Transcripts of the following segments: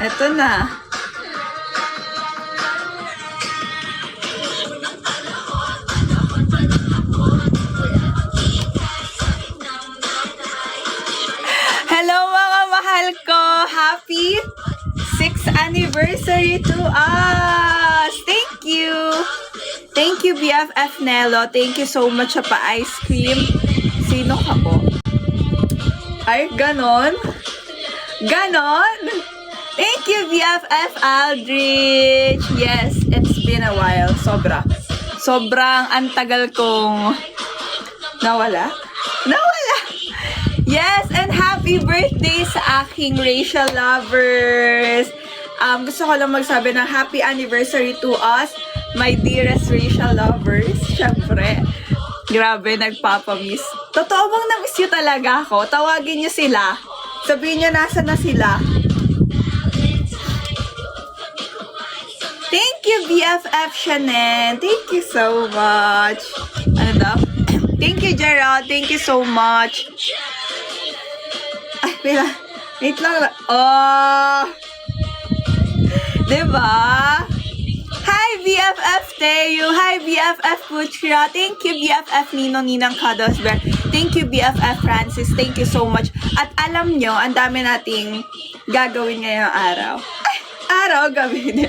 Eto na. Hello mga mahal ko! Happy 6th anniversary to us! Thank you! Thank you, BFF Nelo. Thank you so much sa pa-ice cream. Sino ka po? Ay, ganon? Ganon? Thank you, BFF Aldrich! Yes, it's been a while. Sobrang antagal kong nawala. Yes, and happy birthday sa aking racial lovers! Gusto ko lang magsabi ng happy anniversary to us, my dearest racial lovers. Siyempre, grabe, nagpapamiss. Totoo bang na-miss nyo talaga ako? Tawagin nyo sila. Sabihin nyo nasa na sila. Thank you, BFF Shannon. Thank you so much. Ano daw? Thank you, Gerald. Thank you so much. Ay, wait lang. Oh! Diba? Hi, BFF Teo. Hi, BFF Putra. Thank you, BFF Ninang Kadosber. Thank you, BFF Francis. Thank you so much. At alam nyo, ang dami nating gagawin ngayong araw. Ay, gabi.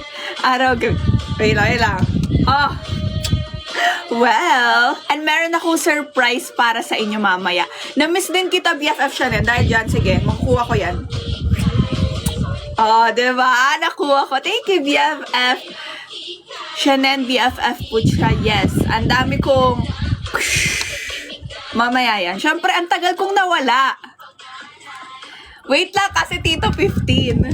Wait lang. Oh! Well, and meron akong surprise para sa inyo mamaya. Na-miss din kita, BFF Shannon. Dahil dyan, sige, makukuha ko yan. Oh, diba? Nakuha ko. Thank you, BFF Shannon, BFF Putra. Yes, ang dami kong mamaya yan. Siyempre, ang tagal kong nawala. Wait lang, kasi Tito 15.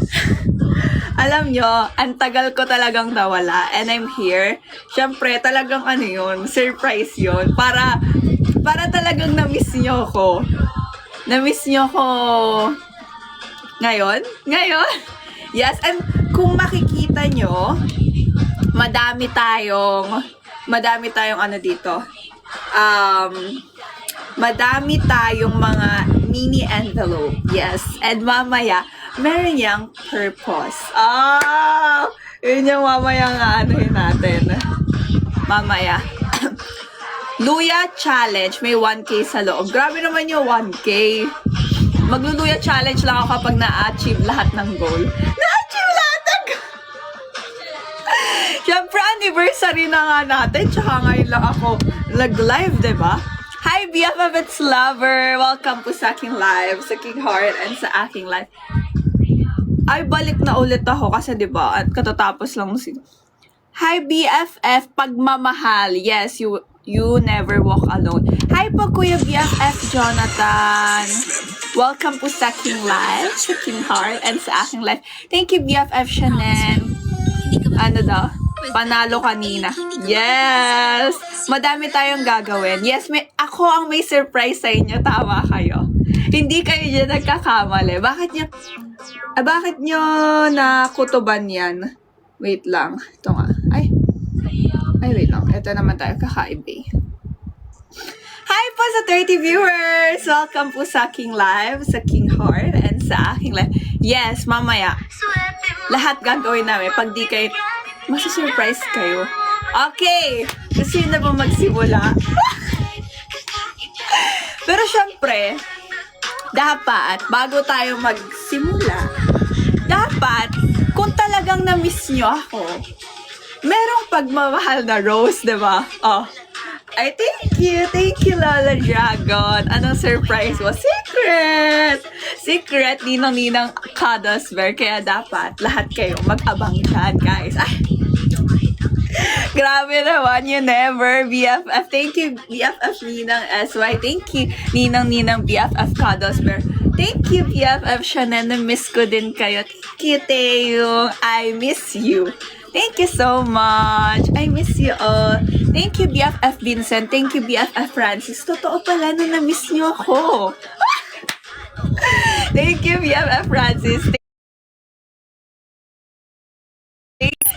Alam nyo, ang tagal ko talagang nawala. And I'm here. Siyempre, talagang ano yun, surprise yun. Para talagang na-miss nyo ko. Na-miss nyo ko ngayon. Yes, and kung makikita nyo, madami tayong ano dito. Madami tayong mga mini envelope. Yes, and mamaya, meron niyang purpose. Yun yung mamaya nga anuhin natin. Mamaya. Luya Challenge. May 1K sa loob. Grabe naman yung 1K. Magluluya challenge lang ako kapag na-achieve lahat ng goal. Na-achieve lahat ng goal! Siyempre, anniversary na nga natin. Tsaka ngayon lang ako nag-live, diba? Hi, BFF It's Lover! Welcome po sa aking live, sa King Heart, and sa aking live. Ay, balik na ulit ako kasi diba, at katatapos lang Hi, BFF, pagmamahal. Yes, you never walk alone. Hi po, Kuya BFF Jonathan. Welcome po sa King Live, sa King Heart, and sa aking live. Thank you, BFF Shannon. Ano daw? Panalo kanina. Yes! Madami tayong gagawin. Yes, ako ang may surprise sa inyo. Tama kayo. Hindi kayo dyan nagkakamali. Bakit nyo nakutuban yan? Wait lang. Ito nga. Ay, wait lang. Ito naman tayo. Kakaiba. Hi po sa 30 viewers! Welcome po sa aking live, sa King Heart, and sa aking live. Yes, mamaya. Lahat gagawin namin. Pag di kayo, masusurprise kayo. Okay! Gusto yun na ba magsimula? Pero syempre, dapat, bago tayo magsimula, dapat, kung talagang na-miss nyo ako, merong pagmamahal na rose, diba? Oh. Ay, thank you, Lola Dragon. Anong surprise mo? Secret, ninang Kadosber. Kaya dapat, lahat kayo mag-abang dyan, guys. Ay, grabe naman, you never, BFF. Thank you, BFF Ninang SY. Thank you, Ninang BFF Kadosber. Thank you, BFF Shannon. Na-miss ko din kayo. Thank you, Teo. I miss you. Thank you so much. I miss you all. Thank you, BFF Vincent. Thank you, BFF Francis. Totoo pala na na-miss nyo ako. Thank you, BFF Francis.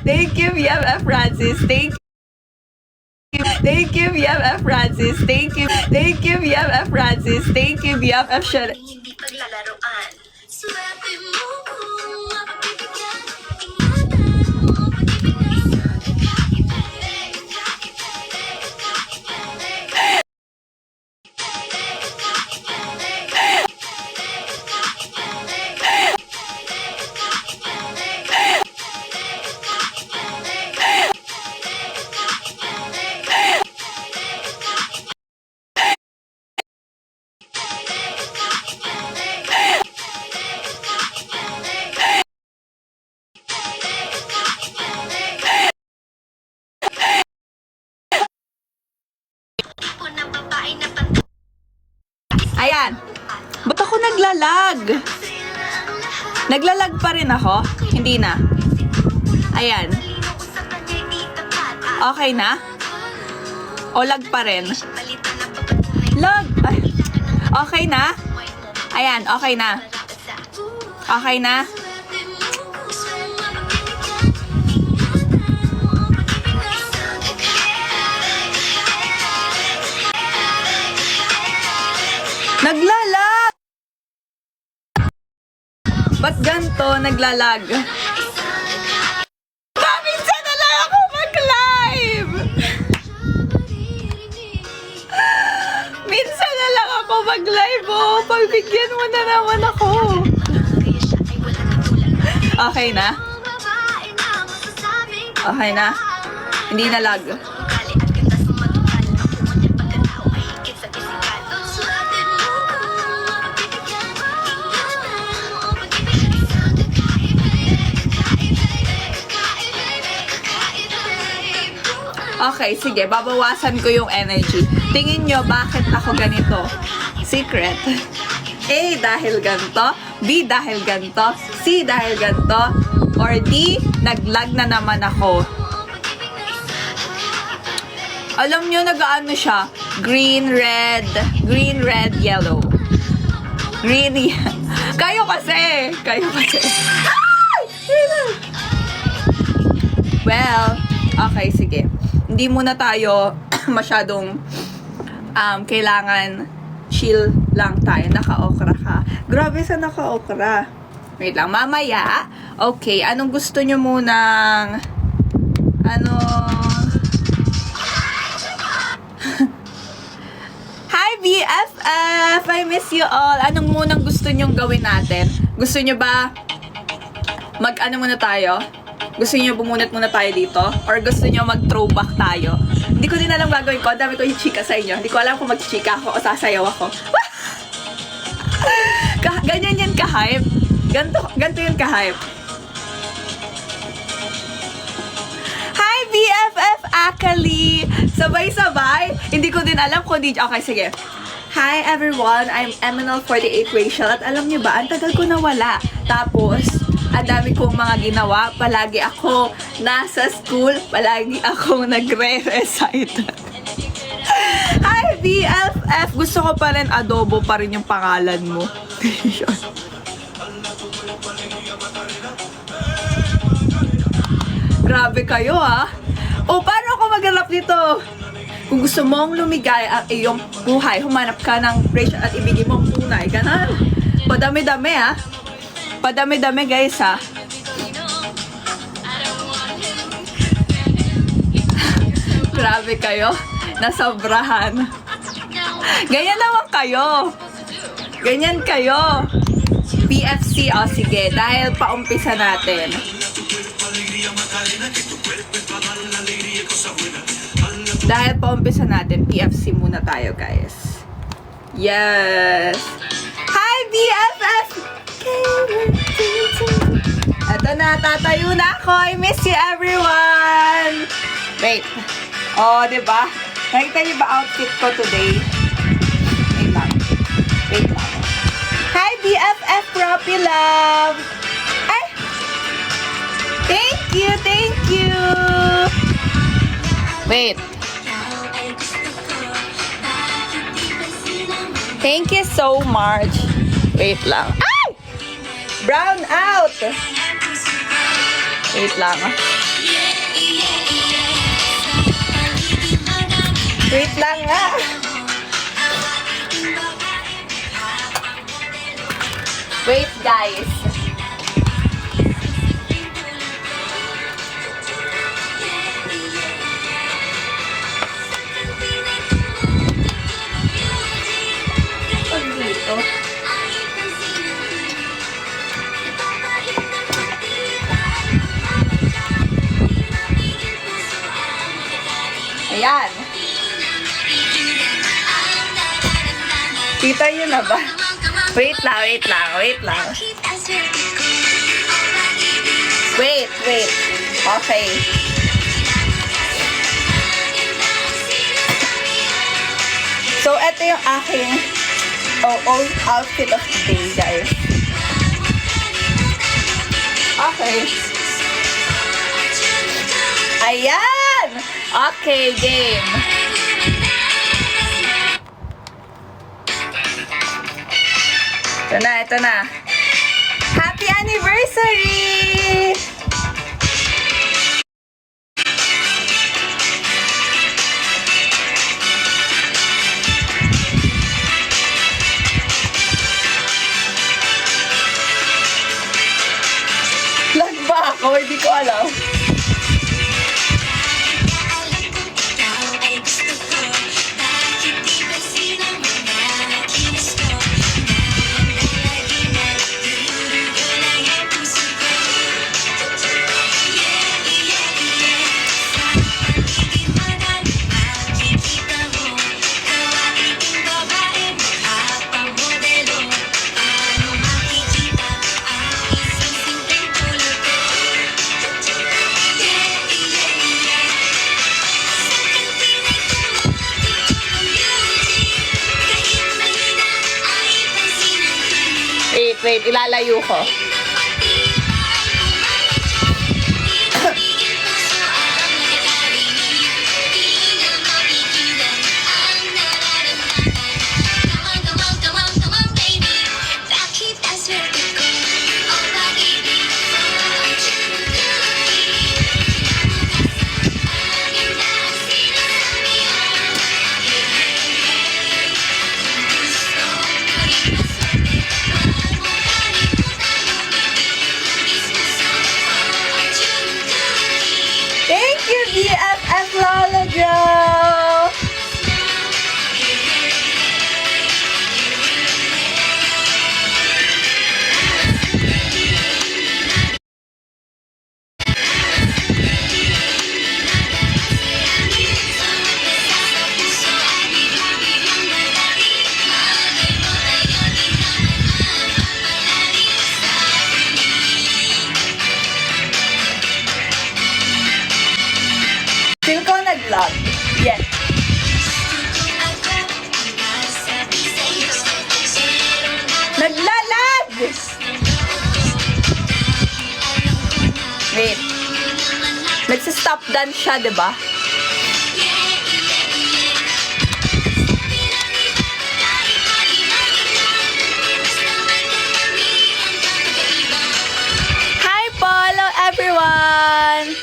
Thank you, BFF Francis. Thank you, BFF Francis. Thank you, BFF Francis. Thank you, BFF Shannon. naglalag. Naglalag pa rin ako? Hindi na. Ayan. Okay na? O lag pa rin? Lag! Ay. Okay na? Ayan, okay na. Okay na? Naglalag! Ba't ganito naglalag? Minsan na lang ako mag-live! Minsan na lang ako mag-live, oh! Pagbigyan mo na naman ako! Okay na? Okay na? Hindi na lag. Okay, sige. Babawasan ko yung energy. Tingin nyo, bakit ako ganito? Secret. A, dahil ganito. B, dahil ganito. C, dahil ganito. Or D, naglag na naman ako. Alam nyo, nag-ano siya? Green, red, yellow. Green, Kayo kasi. Well, okay, sige. Hindi muna tayo masyadong kailangan chill lang tayo. Naka-okra ka. Grabe sa naka-okra. Wait lang, mamaya. Okay, anong gusto nyo munang Hi BFF! I miss you all. Anong munang gusto nyong gawin natin? Gusto nyo ba mag-ano muna tayo? Gusto niyo bumunot muna tayo dito? Or gusto niyo mag-throwback tayo? Hindi ko din alam gagawin ko. Ang dami ko yung chika sa inyo. Hindi ko alam kung mag-chika ako o sasayaw ako. Ganyan yan ka-hype. Ganto yun ka-hype. Hi, BFF Akali! Sabay-sabay. Hindi ko din alam kung di... Okay, sige. Hi, everyone. I'm Eminal48 Rachel. At alam niyo ba, ang tagal ko nawala. Tapos... ang dami kong mga ginawa. Palagi ako nasa school. Palagi akong nagre-recite. Hi, BFF! Gusto ko pa rin adobo pa rin yung pangalan mo. Grabe kayo, ha? O, paano ako mag-rap dito? Kung gusto mong lumigay ang iyong buhay, humanap ka ng Rachel at ibigay mong tunay. Ganon. Padami-dami, ha? Padami-dami, guys, ha? Grabe kayo. Nasobrahan. Ganyan naman kayo. Ganyan kayo. PFC, o sige. Dahil paumpisa natin. Dahil paumpisa natin, PFC muna tayo, guys. Yes. Hi, BFF! Eto na, tatayo na ako. I miss you, everyone! Wait. Oh, diba? Nakita niyo ba outfit ko today? Wait lang. Hi, BFF Proppy Love! Ay! Thank you! Wait. Thank you so much. Wait lang. Ay! Brown out! Wait lang. Wait lang nga. Wait, guys. Dito. Ayan. Kita nyo na ba? Wait lang. Wait. Okay. So, ito yung aking outfit of the day, guys. Okay. Ayan! Okay, game. Ito na. Happy anniversary! Lag ba ako? Hindi ko alam. Wait, ilalayo ko. Thank you, BFF Lola Joe! Sino ko nag-vlog? Yes. Naglalag! Wait. Nagsa-stop dance siya, diba? Hi, Polo, everyone!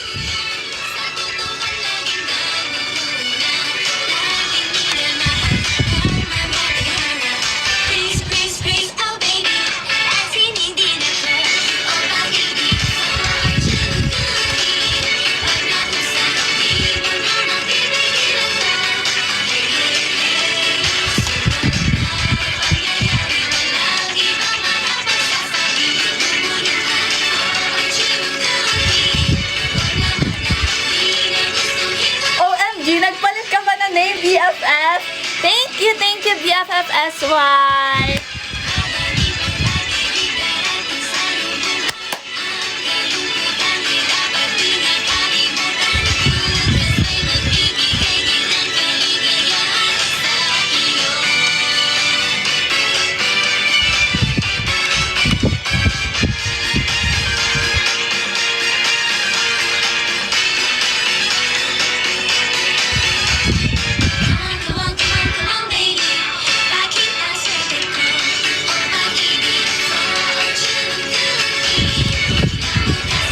Nagpalit ka ba na name, BFF? Thank you, BFFSY!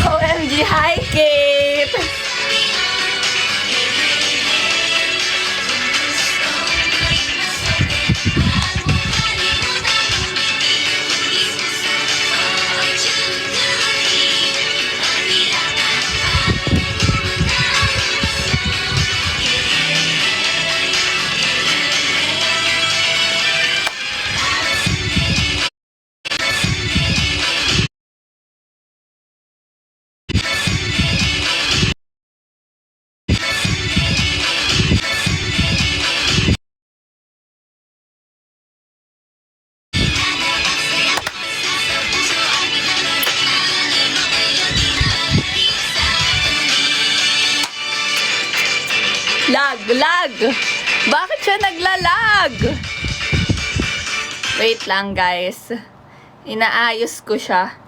OMG, hi, Kate! Lag! Bakit siya naglalag? Wait lang, guys. Inaayos ko siya.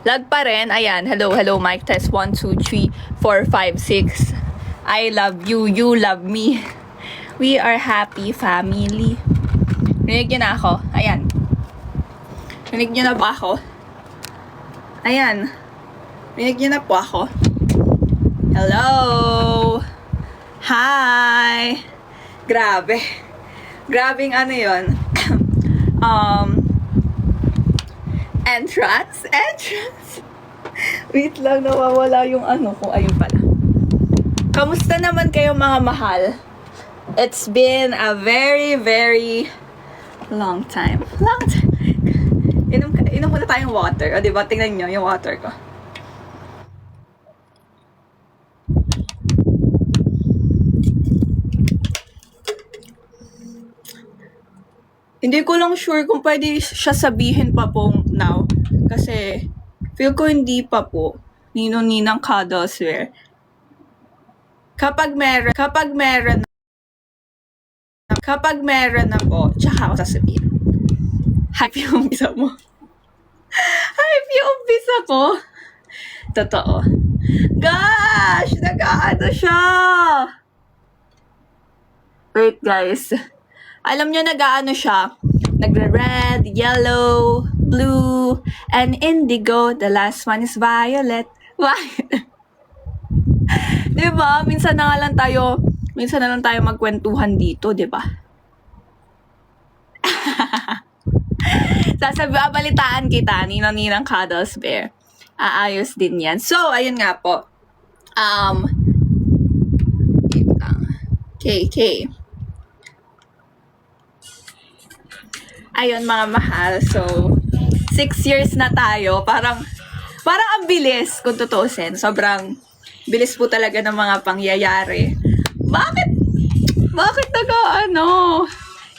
Lag pa rin. Ayan. Hello, hello. Mic test. 1, 2, 3, 4, 5, 6. I love you. You love me. We are happy family. Rinig nyo na ako. Ayan. Rinig nyo na ba ako? Ayan. Rinig nyo na po ako. Hello. Hi. Grabe. Grabing ano yun. Entrance. Wait lang, nawawala yung ano ko. Ayun pala. Kamusta naman kayo mga mahal? It's been a very, very long time. Inom muna tayong water. O diba, tingnan nyo yung water ko. Hindi ko lang sure kung pwede siya sabihin pa po now. Kasi, feel ko hindi pa po. Ninong-ninang cuddles wear. Kapag meron na po, tsaka ako sasabihin. Hype yung umpisa mo. Hype yung umpisa ko. Totoo. Gosh! Nag-aano siya! Wait, guys. Alam nyo, nag-aano siya. Nagre-red, yellow, blue, and indigo. The last one is violet. Violet. Diba? Minsan na lang tayo magkwentuhan dito, diba? Balitaan kita, ninang cuddles bear. Aayos din yan. So, ayun nga po. KK. Ayun mga mahal. So, 6 years na tayo. Parang ang bilis kung tutusin. Sobrang bilis po talaga ng mga pangyayari. Bakit nag-ano?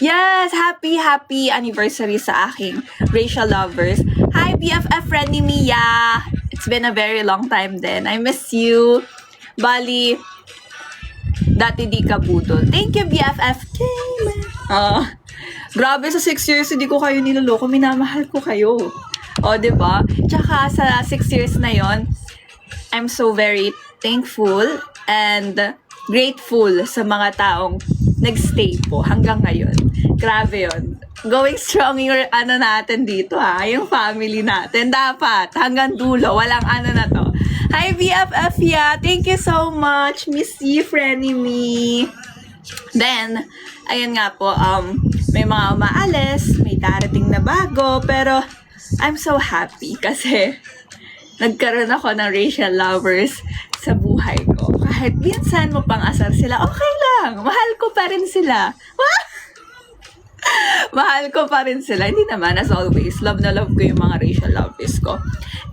Yes, happy anniversary sa aking racial lovers. Hi, BFF friendly Mia. It's been a very long time din. I miss you. Bali, dati di ka budol. Thank you, BFF. Grabe, sa 6 years, hindi ko kayo niloloko. Minamahal ko kayo. O, diba? Tsaka sa 6 years na yon, I'm so very thankful and grateful sa mga taong nagstay po hanggang ngayon. Grabe yon. Going strong yung ano natin dito ha, yung family natin. Dapat hanggang dulo, walang ano na to. Hi BFF ya, thank you so much. Miss you, friendly me. Then, ayun nga po, may mga umaalis, may darating na bago, pero I'm so happy kasi nagkaroon ako ng racial lovers sa buhay ko. Kahit minsan mo pang asar sila, okay lang. Mahal ko pa rin sila. Mahal ko pa rin sila. Hindi naman, as always. Love na love ko yung mga racial lovers ko.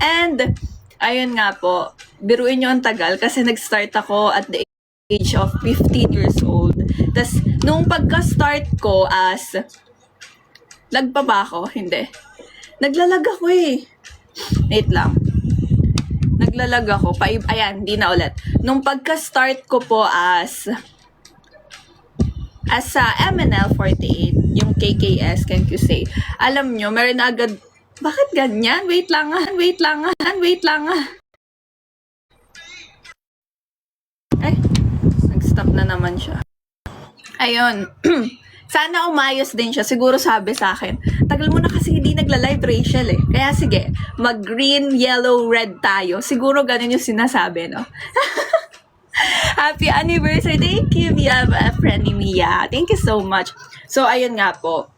And, ayun nga po, biruin nyo ang tagal kasi nag-start ako at the age of 15 years old. Tapos, nung pagka-start ko as, lagpa ba ako? Hindi. Naglalag ako eh. Wait lang. Naglalag ako. Ayan, hindi na ulit. Nung pagka-start ko po as sa MNL48, yung KKS, can't you say? Alam nyo, meron na agad, bakit ganyan? Wait lang. Ay, nag-stop na naman siya. Ayun. Sana umayos din siya. Siguro sabi sa akin, tagal mo na kasi hindi nagla-live Rachel eh. Kaya sige, mag-green, yellow, red tayo. Siguro ganun yung sinasabi, no? Happy anniversary. Thank you, BFF friendly Mia. Thank you so much. So, ayun nga po.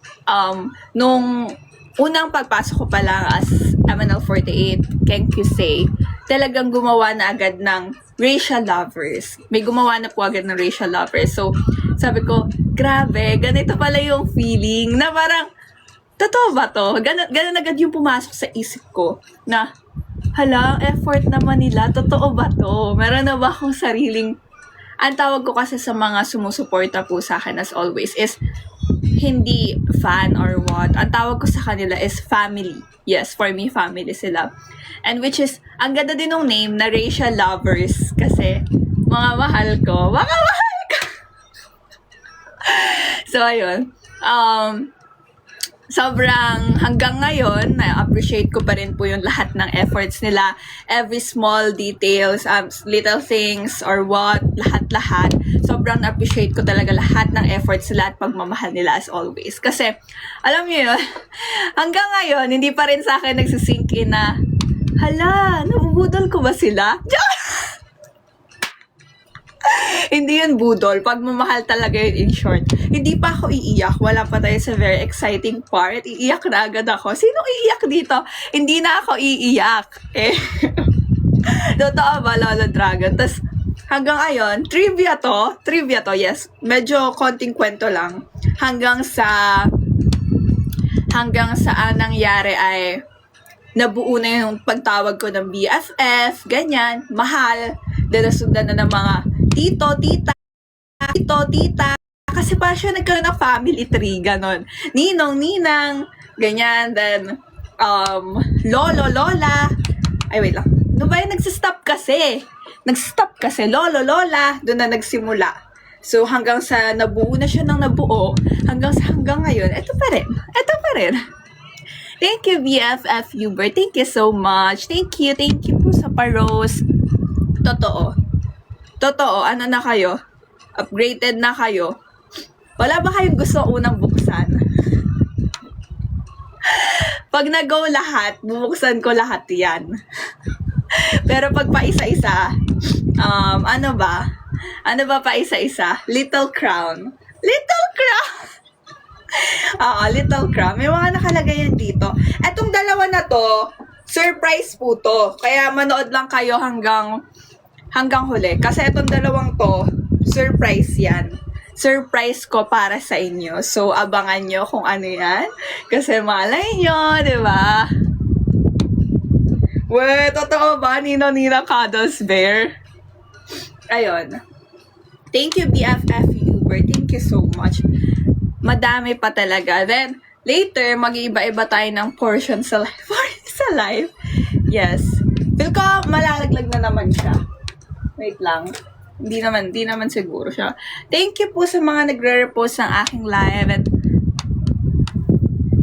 Nung unang pagpasok ko pa lang as MNL48, can't you say, talagang gumawa na agad ng racial lovers. May gumawa na po agad ng racial lovers. So, sabi ko, grabe, ganito pala yung feeling na parang, totoo ba to? Ganun agad yung pumasok sa isip ko na, hala, effort naman nila, totoo ba to? Meron na ba akong sariling, ang tawag ko kasi sa mga sumusuporta po sa akin as always is, hindi fan or what. Ang tawag ko sa kanila is family. Yes, for me, family sila. And which is, ang ganda din ng name na racial lovers kasi, mga mahal ko. So, ayun. sobrang hanggang ngayon, na-appreciate ko pa rin po yung lahat ng efforts nila. Every small details, little things or what, lahat-lahat. Sobrang appreciate ko talaga lahat ng efforts nila at pagmamahal nila as always. Kasi, alam niyo yun, hanggang ngayon, hindi pa rin sa akin nagsisink in na, hala, nabubudol ko ba sila? Hindi yun budol. Pagmamahal talaga yun in short. Hindi pa ako iiyak. Wala pa tayo sa very exciting part. Iiyak na agad ako. Sino iiyak dito? Hindi na ako iiyak. Eh. Totoo ba, Lolo Dragon? Tapos, hanggang ayon, trivia to, yes. Medyo konting kwento lang. Hanggang sa nangyari ay nabuo na yung pagtawag ko ng BFF, ganyan, mahal. Then, nasundan na ng mga tito, tita. Kasi pa siya nagkaroon ng family tree, ganon. Ninong, ninang, ganyan. Then, lolo, lola. Ay, wait lang. Ano ba yung nagsistop kasi? Lolo, lola. Doon na nagsimula. So, hanggang sa nabuo na siya ng nabuo, hanggang ngayon, ito pa rin. Thank you, BFF Hubert. Thank you so much. Thank you po sa paros. Totoo, ano na kayo? Upgraded na kayo? Wala ba kayong gusto unang buksan? Pag nag-go lahat, bubuksan ko lahat yan. Pero pag pa isa-isa, ano ba pa isa-isa? Little Crown. Little Crown. May mga nakalagay yan dito. Etong dalawa na to, surprise po to. Kaya manood lang kayo hanggang huli. Kasi itong dalawang to, surprise yan. Surprise ko para sa inyo. So, abangan nyo kung ano yan. Kasi malay nyo, di ba? Wait, totoo ba? Nino-Nina Cuddles Bear? Ayun. Thank you, BFF Hubert. Thank you so much. Madami pa talaga. Then, later, mag-iiba-iba tayo ng portion sa live. Yes. Feel ko, malalaglag na naman siya. Wait lang. Hindi naman siguro siya. Thank you po sa mga nagre-repost ng aking live. And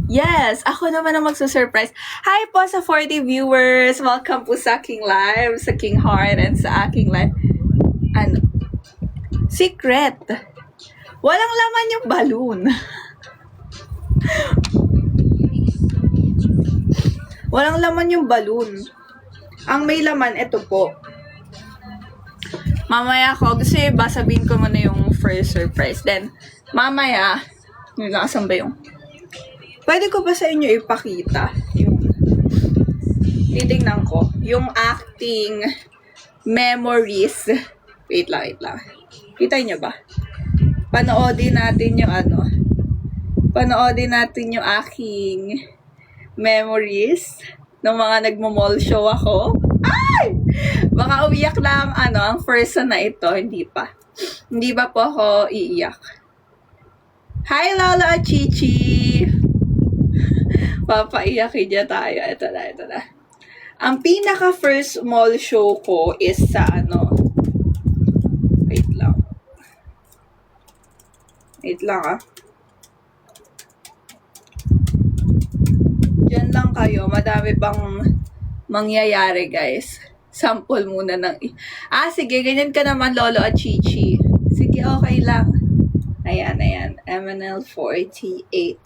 yes, ako naman ang magsusurprise. Hi po sa 40 viewers. Welcome po sa aking live, sa King Heart, and sa aking live. Ano? Secret. Walang laman yung balloon. Walang laman yung balloon. Ang may laman, ito po. Mamaya ko, kasi sabihin ko muna yung first surprise. Then, mamaya, nakasan ba yung? Pwede ko ba sa inyo ipakita yung, titingnan ko, yung acting memories. Wait lang. Kita niyo ba? Panoodin natin yung aking memories ng mga nagmo-mall show ako. Ay! Baka umiyak lang ang person na ito. Hindi pa po ako iiyak. Hi, Lola Chichi! Papaiyakin niya tayo. Ito na. Ang pinaka first mall show ko is sa Wait lang Diyan lang kayo. Madami pang mangyayari, guys. Sample muna ng... sige, ganyan ka naman, Lolo at Chichi. Sige, okay lang. Ayan. MNL48.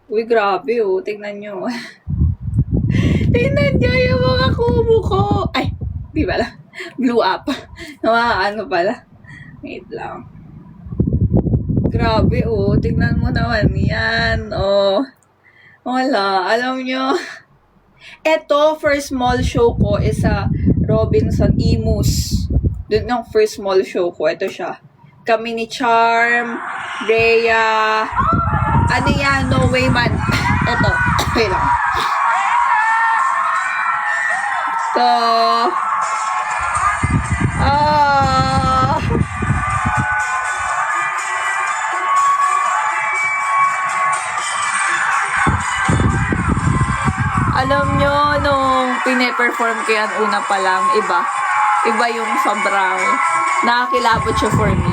Uy, grabe, Tingnan nyo. Tingnan nyo yung mga kubo ko. Ay, di pala. Blew up. Pala. Wait lang. Grabe, Tingnan mo naman yan. Wala. Alam nyo, eto, first mall show ko is sa Robinson Imus. Doon yung first mall show ko. Ito siya. Kami ni Charm, Rhea, No Way Man. Eto. Wait lang. So, alam nyo, nung pine-perform ko yan una pa lang, iba yung sobrang nakakilabot siya for me.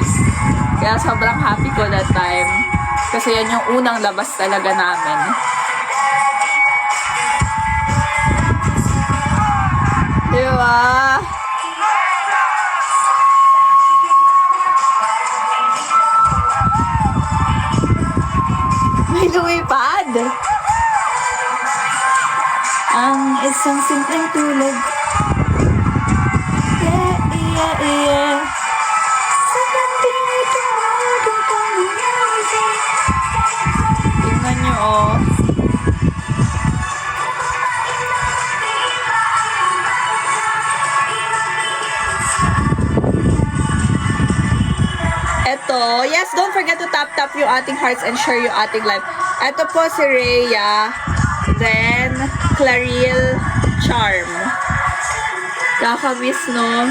Kaya sobrang happy ko that time. Kasi yan yung unang labas talaga namin. Diba? May lumipad. Ang isang simpleng tulog. Yeah, yeah, yeah. Sa kanting tumawag ang music. Tingnan nyo, oh. Eto, yes, don't forget to tap yung ating hearts and share yung ating live. Eto po si Rhea, then Claril Charm. Kakamiss, no?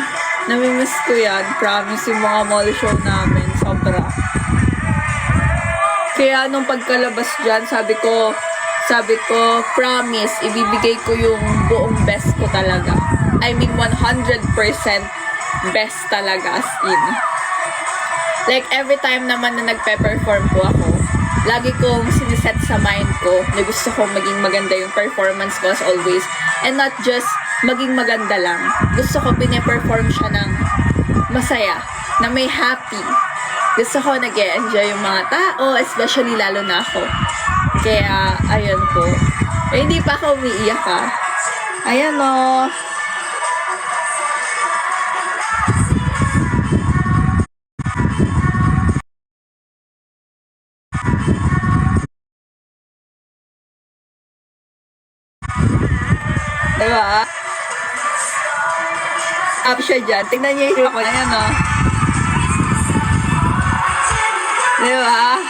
Namimiss ko yan. Promise yung mga mall show namin. Sobra. Kaya nung pagkalabas dyan, sabi ko, promise, ibibigay ko yung buong best ko talaga. I mean, 100% best talaga, as in. Like, every time naman na nagpe-perform po ako, lagi kong siniset sa mind ko na gusto kong maging maganda yung performance ko as always. And not just maging maganda lang. Gusto ko pine-perform siya ng masaya, na may happy. Gusto ko nag-enjoy yung mga tao, especially lalo na ako. Kaya, ayun po. Eh, hindi pa ako umiiyak ha. Ayan o. Diba? Up siya dyan. Tingnan niyo yung ako. Ayan o. Diba?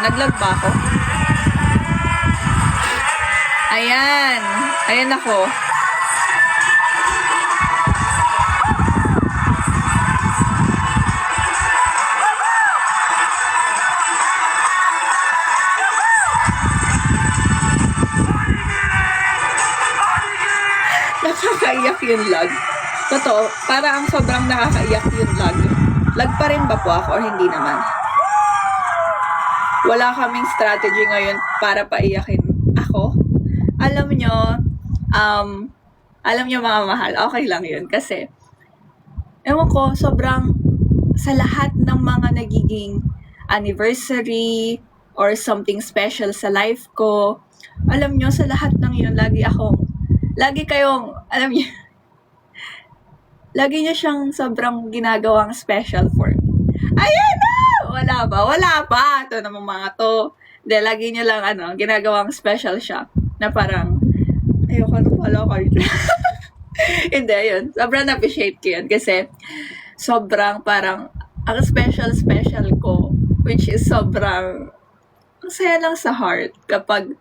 Naglag ba ako? Ayan. Ayan ako. Nakakaiyak yung lag. Totoo, para ang sobrang nakakaiyak yung lag. Lag pa rin ba po ako o hindi naman? Wala kaming strategy ngayon para paiyakin ako. Alam nyo mga mahal, okay lang yun. Kasi, ewan ko, sobrang sa lahat ng mga nagiging anniversary or something special sa life ko, alam nyo, sa lahat ng yun, lagi kayong, alam nyo, lagi nyo siyang sobrang ginagawang special for me. Ayan na! Wala pa. Ito namang mga to. Hindi, lagi nyo lang, ginagawang special siya. Na parang, ayoko na pala ko. Hindi, yun. Sobrang appreciate ko yun. Kasi, sobrang parang, ang special ko, which is sobrang, ang saya lang sa heart. Kapag,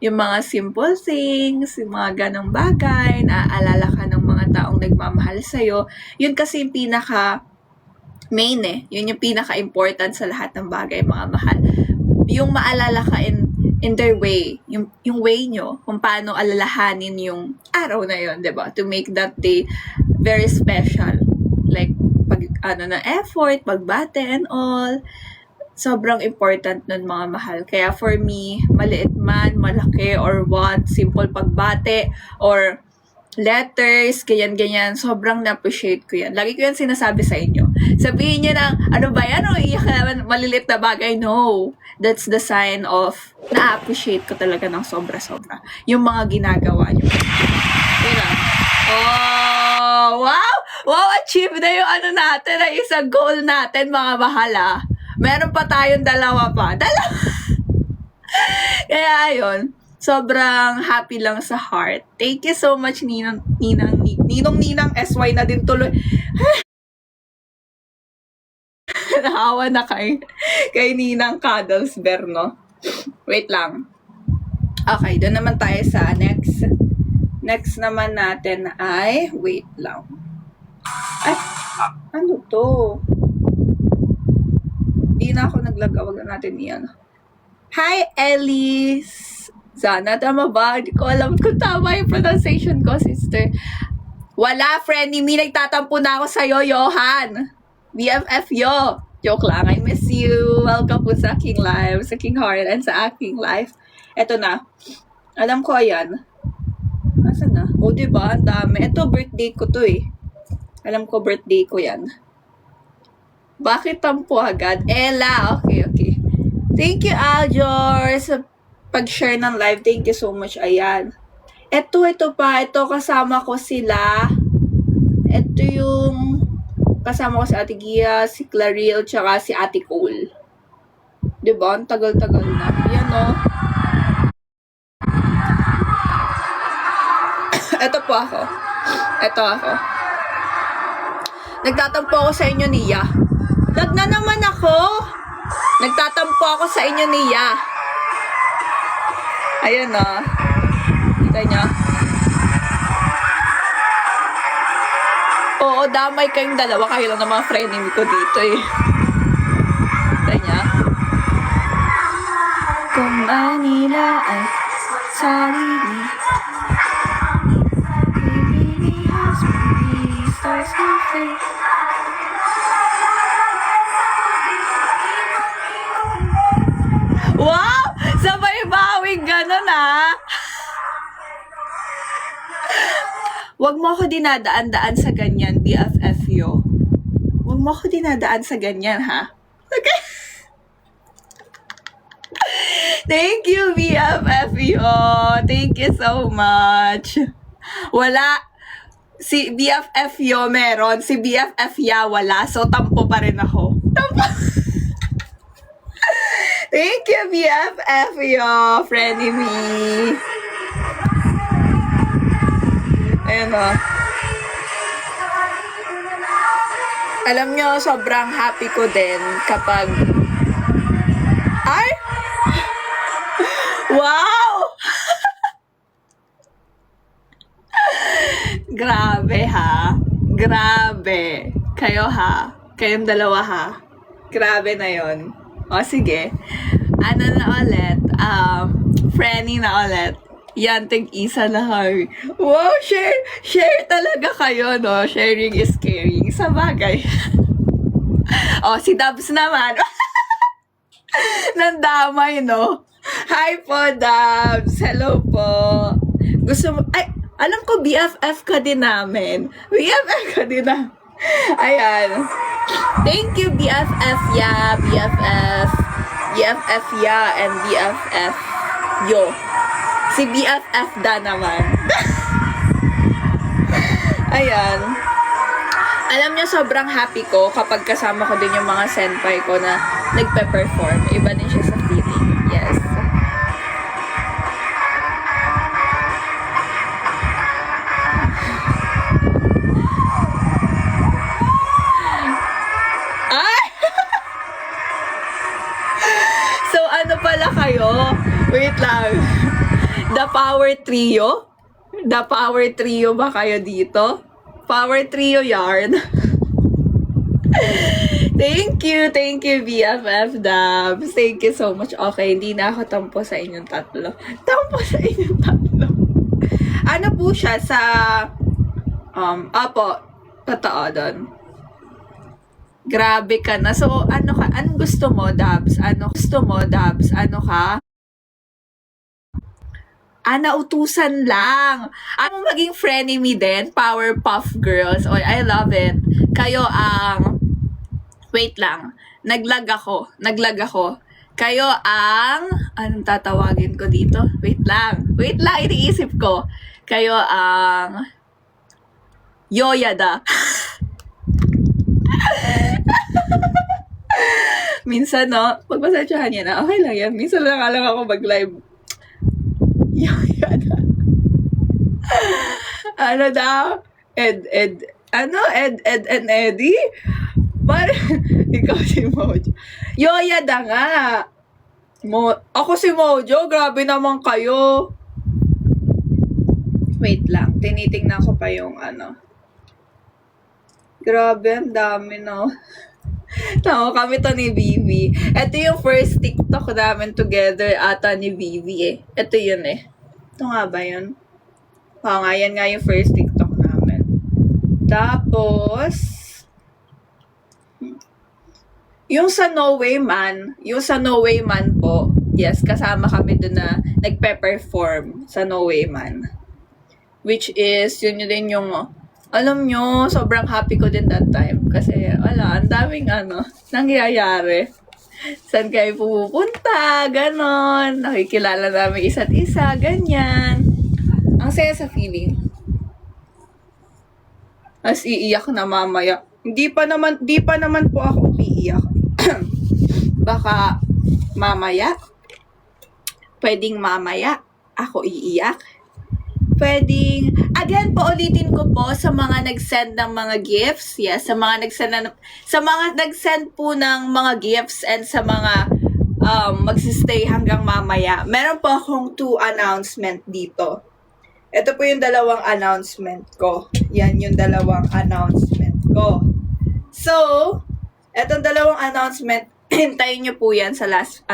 yung mga simple things, yung mga ganong bagay, naaalala ka ng mga taong nagmamahal sa'yo, yun kasi yung pinaka-main Yun yung pinaka-important sa lahat ng bagay, mga mahal. Yung maalala ka in their way, yung way nyo, kung paano alalahanin yung araw na yun, diba? To make that day very special. Like, effort, pagbate and all. Sobrang important nun, mga mahal. Kaya for me, maliit man, malaki, or what, simple pagbate, or letters, ganyan, sobrang na-appreciate ko yan. Lagi ko yan sinasabi sa inyo. Sabihin nyo na, ano ba yan? O iyak ka naman, malilit na bagay. No. That's the sign of na-appreciate ko talaga ng sobra-sobra. Yung mga ginagawa nyo. Diba? Oh, wow! Wow, achieve na yung natin, na isang goal natin, mga mahal Meron pa tayong dalawa pa. Kaya ayun, sobrang happy lang sa heart. Thank you so much, Ninang SY na din tuloy. Nahawa na kay Ninang Cuddles Berno. Wait lang. Okay, doon naman tayo sa next. Next naman natin ay, wait lang. Ay, ano to? Hindi na ako wag na natin iyan. Hi, Elise! Sana, tama ba? Hindi ko alam kung tama yung pronunciation ko, sister. Wala, friend. Nagtatampo na ako sa'yo, Johan. BFF yo! Joke lang, I miss you. Welcome po sa aking live, sa King Heart, and sa aking live. Eto na. Alam ko yan. Nasaan na? O, diba? Ang dami. Ito, birthday ko to eh. Alam ko, birthday ko yan. Bakit tampo agad? Ella! Okay, okay. Thank you, Aljor, sa pag-share ng live. Thank you so much. Ayan. Ito pa. Ito, kasama ko sila. Ito yung kasama ko si Ate Gia, si Claril, tsaka si Ate Cole. Diba? Ang tagal-tagal na. Yan, no? Ito po ako. Ito ako. Nagtatampo ako sa inyo, Nia. Lag na naman ako. Nagtatampo ako sa inyo, Nia. Ayun, no? Kita niyo? Oo, damay kayong dalawa. Kayo lang ng mga frenemy ko dito, eh. Kita niya? Kung Manila ay sarili, wow! Sabay bawing ganun, ah! Huwag mo ako dinadaan-daan sa ganyan, BFF yo. Huwag mo ako dinadaan sa ganyan, ha? Okay? Thank you, BFF yo. Thank you so much. Wala. Si BFF yo meron. Si BFF ya wala. So, tampo pa rin ako. Tampo. Thank you, BFF yo. Friendly me. Ayun o. Alam nyo, sobrang happy ko din kapag... Ay! Wow! Grabe ha. Grabe. Kayo ha. Kayong dalawa ha. Grabe na yon. O sige. Ano na ulit? Frenny na ulit. Yan, tig-isa na kami. Wow, share talaga kayo, no? Sharing is caring. Sa bagay. O, si Dabs naman. Nandamay, no? Hi po, Dabs. Hello po. Gusto mo, ay, alam ko BFF ka din namin. BFF ka din na. Ayan. Thank you, BFF ya, BFF. BFF ya, and BFF yo. Si BFF da naman. Ayan. Alam niyo, sobrang happy ko kapag kasama ko din yung mga senpai ko na nagpe-perform. Iba din siya sa feeling. Yes. Ay! So, ano pala kayo? Wait lang. The Power Trio? The Power Trio ba kayo dito? Power Trio yarn. Thank you, BFF Dabs. Thank you so much. Okay, hindi na ako tampo sa inyong tatlo. Tampo sa inyong tatlo. Ano po siya sa... Apo, totoo doon. Grabe ka na. So, ano ka? Anong gusto mo, Dabs? Ano gusto mo, Dabs? Ano ka? Nautusan lang. Ano maging frenemy din? Powerpuff Girls. Oh, I love it. Kayo ang... Wait lang. Naglag ako. Kayo ang... Anong tatawagin ko dito? Wait lang, iniisip ko. Kayo ang... Yoyada. Minsan, no? Pagpasensyahan niya na. Okay lang yan. Minsan lang ako mag-live. Yoyada. Ano daw? Ed and Eddie? Ikaw si Mojo. Yoyada nga. Ako si Mojo. Grabe naman kayo. Wait lang. Tinitingnan ko pa yung ano. Grabe, ang dami, no? No, kami to ni Vivi. Ito yung first TikTok namin together ata ni Vivi eh. Ito yun eh. Ito nga ba yun? Oo nga, yan nga yung first TikTok namin. Tapos, Yung sa No Way Man, po, yes, kasama kami dun na nagpe-perform sa No Way Man. Which is, yun din yung, alam nyo, sobrang happy ko din that time. Kasi, ang daming nangyayari. Saan kayo pupunta, ganon. Nakikilala namin isa't isa, ganyan. Ang saya sa feeling. As iiyak na mamaya. Di pa naman po ako umiiyak. Baka mamaya, pwedeng mamaya, ako iiyak. Pwedeng, again po, ulitin ko po sa mga nag-send ng mga gifts. Yes, sa mga nag-send po ng mga gifts and sa mga magsistay hanggang mamaya. Meron po akong 2 announcement dito. Ito po yung 2 announcement ko. Yan yung 2 announcement ko. So, etong 2 announcement, hintayin nyo po yan sa last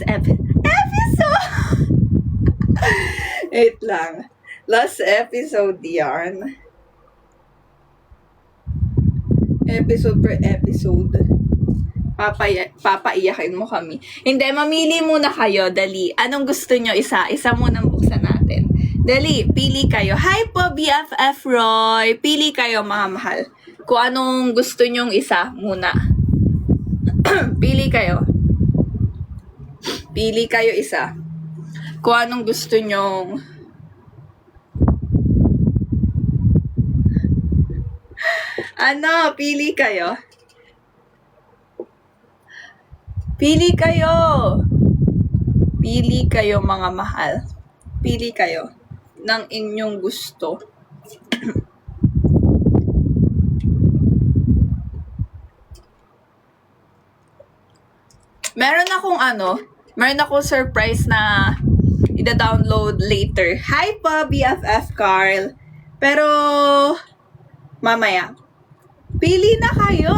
episode. Wait lang. Last episode yarn. Episode per episode. Papaiyakin mo kami. Hindi, mamili muna kayo. Dali. Anong gusto nyo? Isa muna buksan natin. Dali, pili kayo. Hi po, BFF Roy. Pili kayo, mga mahal. Kung anong gusto nyong isa muna. Pili kayo. Pili kayo isa. Kung anong gusto nyong pili kayo. Pili kayo. Pili kayo, mga mahal. Pili kayo ng inyong gusto. Meron akong surprise na ida-download later. Hi po, BFF Carl. Pero, mamaya. Pili na kayo.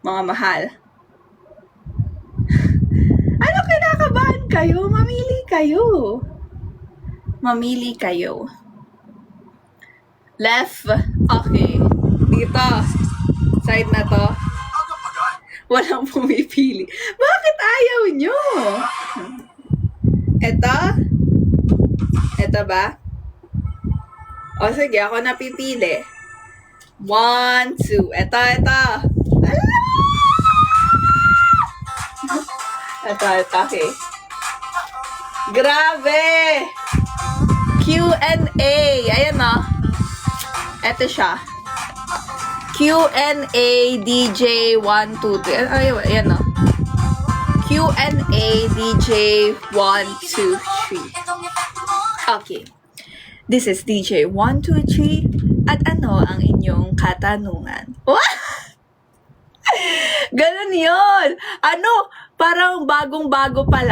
Mga mahal. Ano kinakabahan kayo? Mamili kayo. Left. Okay. Dito. Side na to. Walang pumipili. Bakit ayaw nyo? Ito ba? O sige, ako napipili. 1, 2. Ito. Ito, okay. Grabe! Q&A. Ayan o. Ito siya. Q&A DJ 1, 2, 3. Ayan o. Q&A DJ 1, 2, 3. Okay. This is DJ 1, 2, 3. At ano ang inyong katanungan? Ganun yun. Parang bagong-bago pa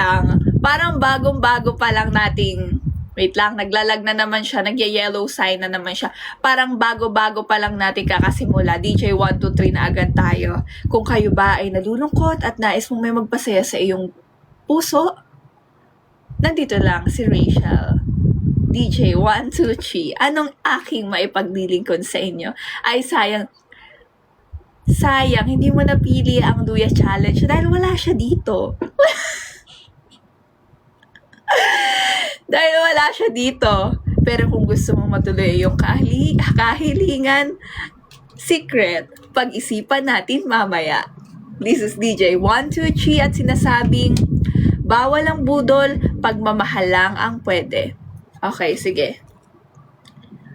lang nating, wait lang, naglalag na naman siya, nagye-yellow sign na naman siya. Parang bago-bago pa lang natin kakasimula. DJ 1, 2, 3 na agad tayo. Kung kayo ba ay nalulungkot at nais mong may magpasaya sa iyong puso, nandito lang si Rachel. DJ 1, 2, 3. Anong aking maipaglilingkod sa inyo? Ay, sayang, hindi mo napili ang Luya Challenge dahil wala siya dito. Pero kung gusto mong matuloy yung kahilingan, secret, pag-isipan natin mamaya. This is DJ 1, 2, 3 at sinasabing, bawal ang budol, pagmamahal lang ang pwede. Okay, sige.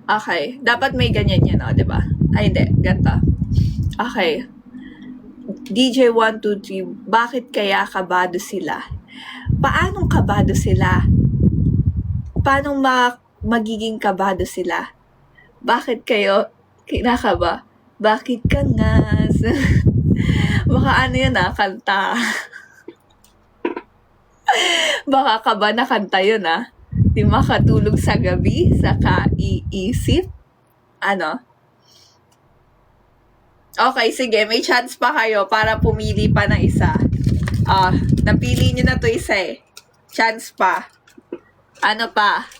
Okay, dapat may ganyan yan, diba? Ay, hindi, ganito. Okay. DJ 1, 2, 3, bakit kaya kabado sila? Paanong kabado sila? Paano magiging kabado sila? Bakit kayo kinakaba? Bakit ka ngas? Baka kanta. Baka kaba na kanta yun, Di makatulog sa gabi, sa kaiisip. Okay, sige. May chance pa kayo para pumili pa ng isa. Napili nyo na to isa eh. Chance pa. Ano pa?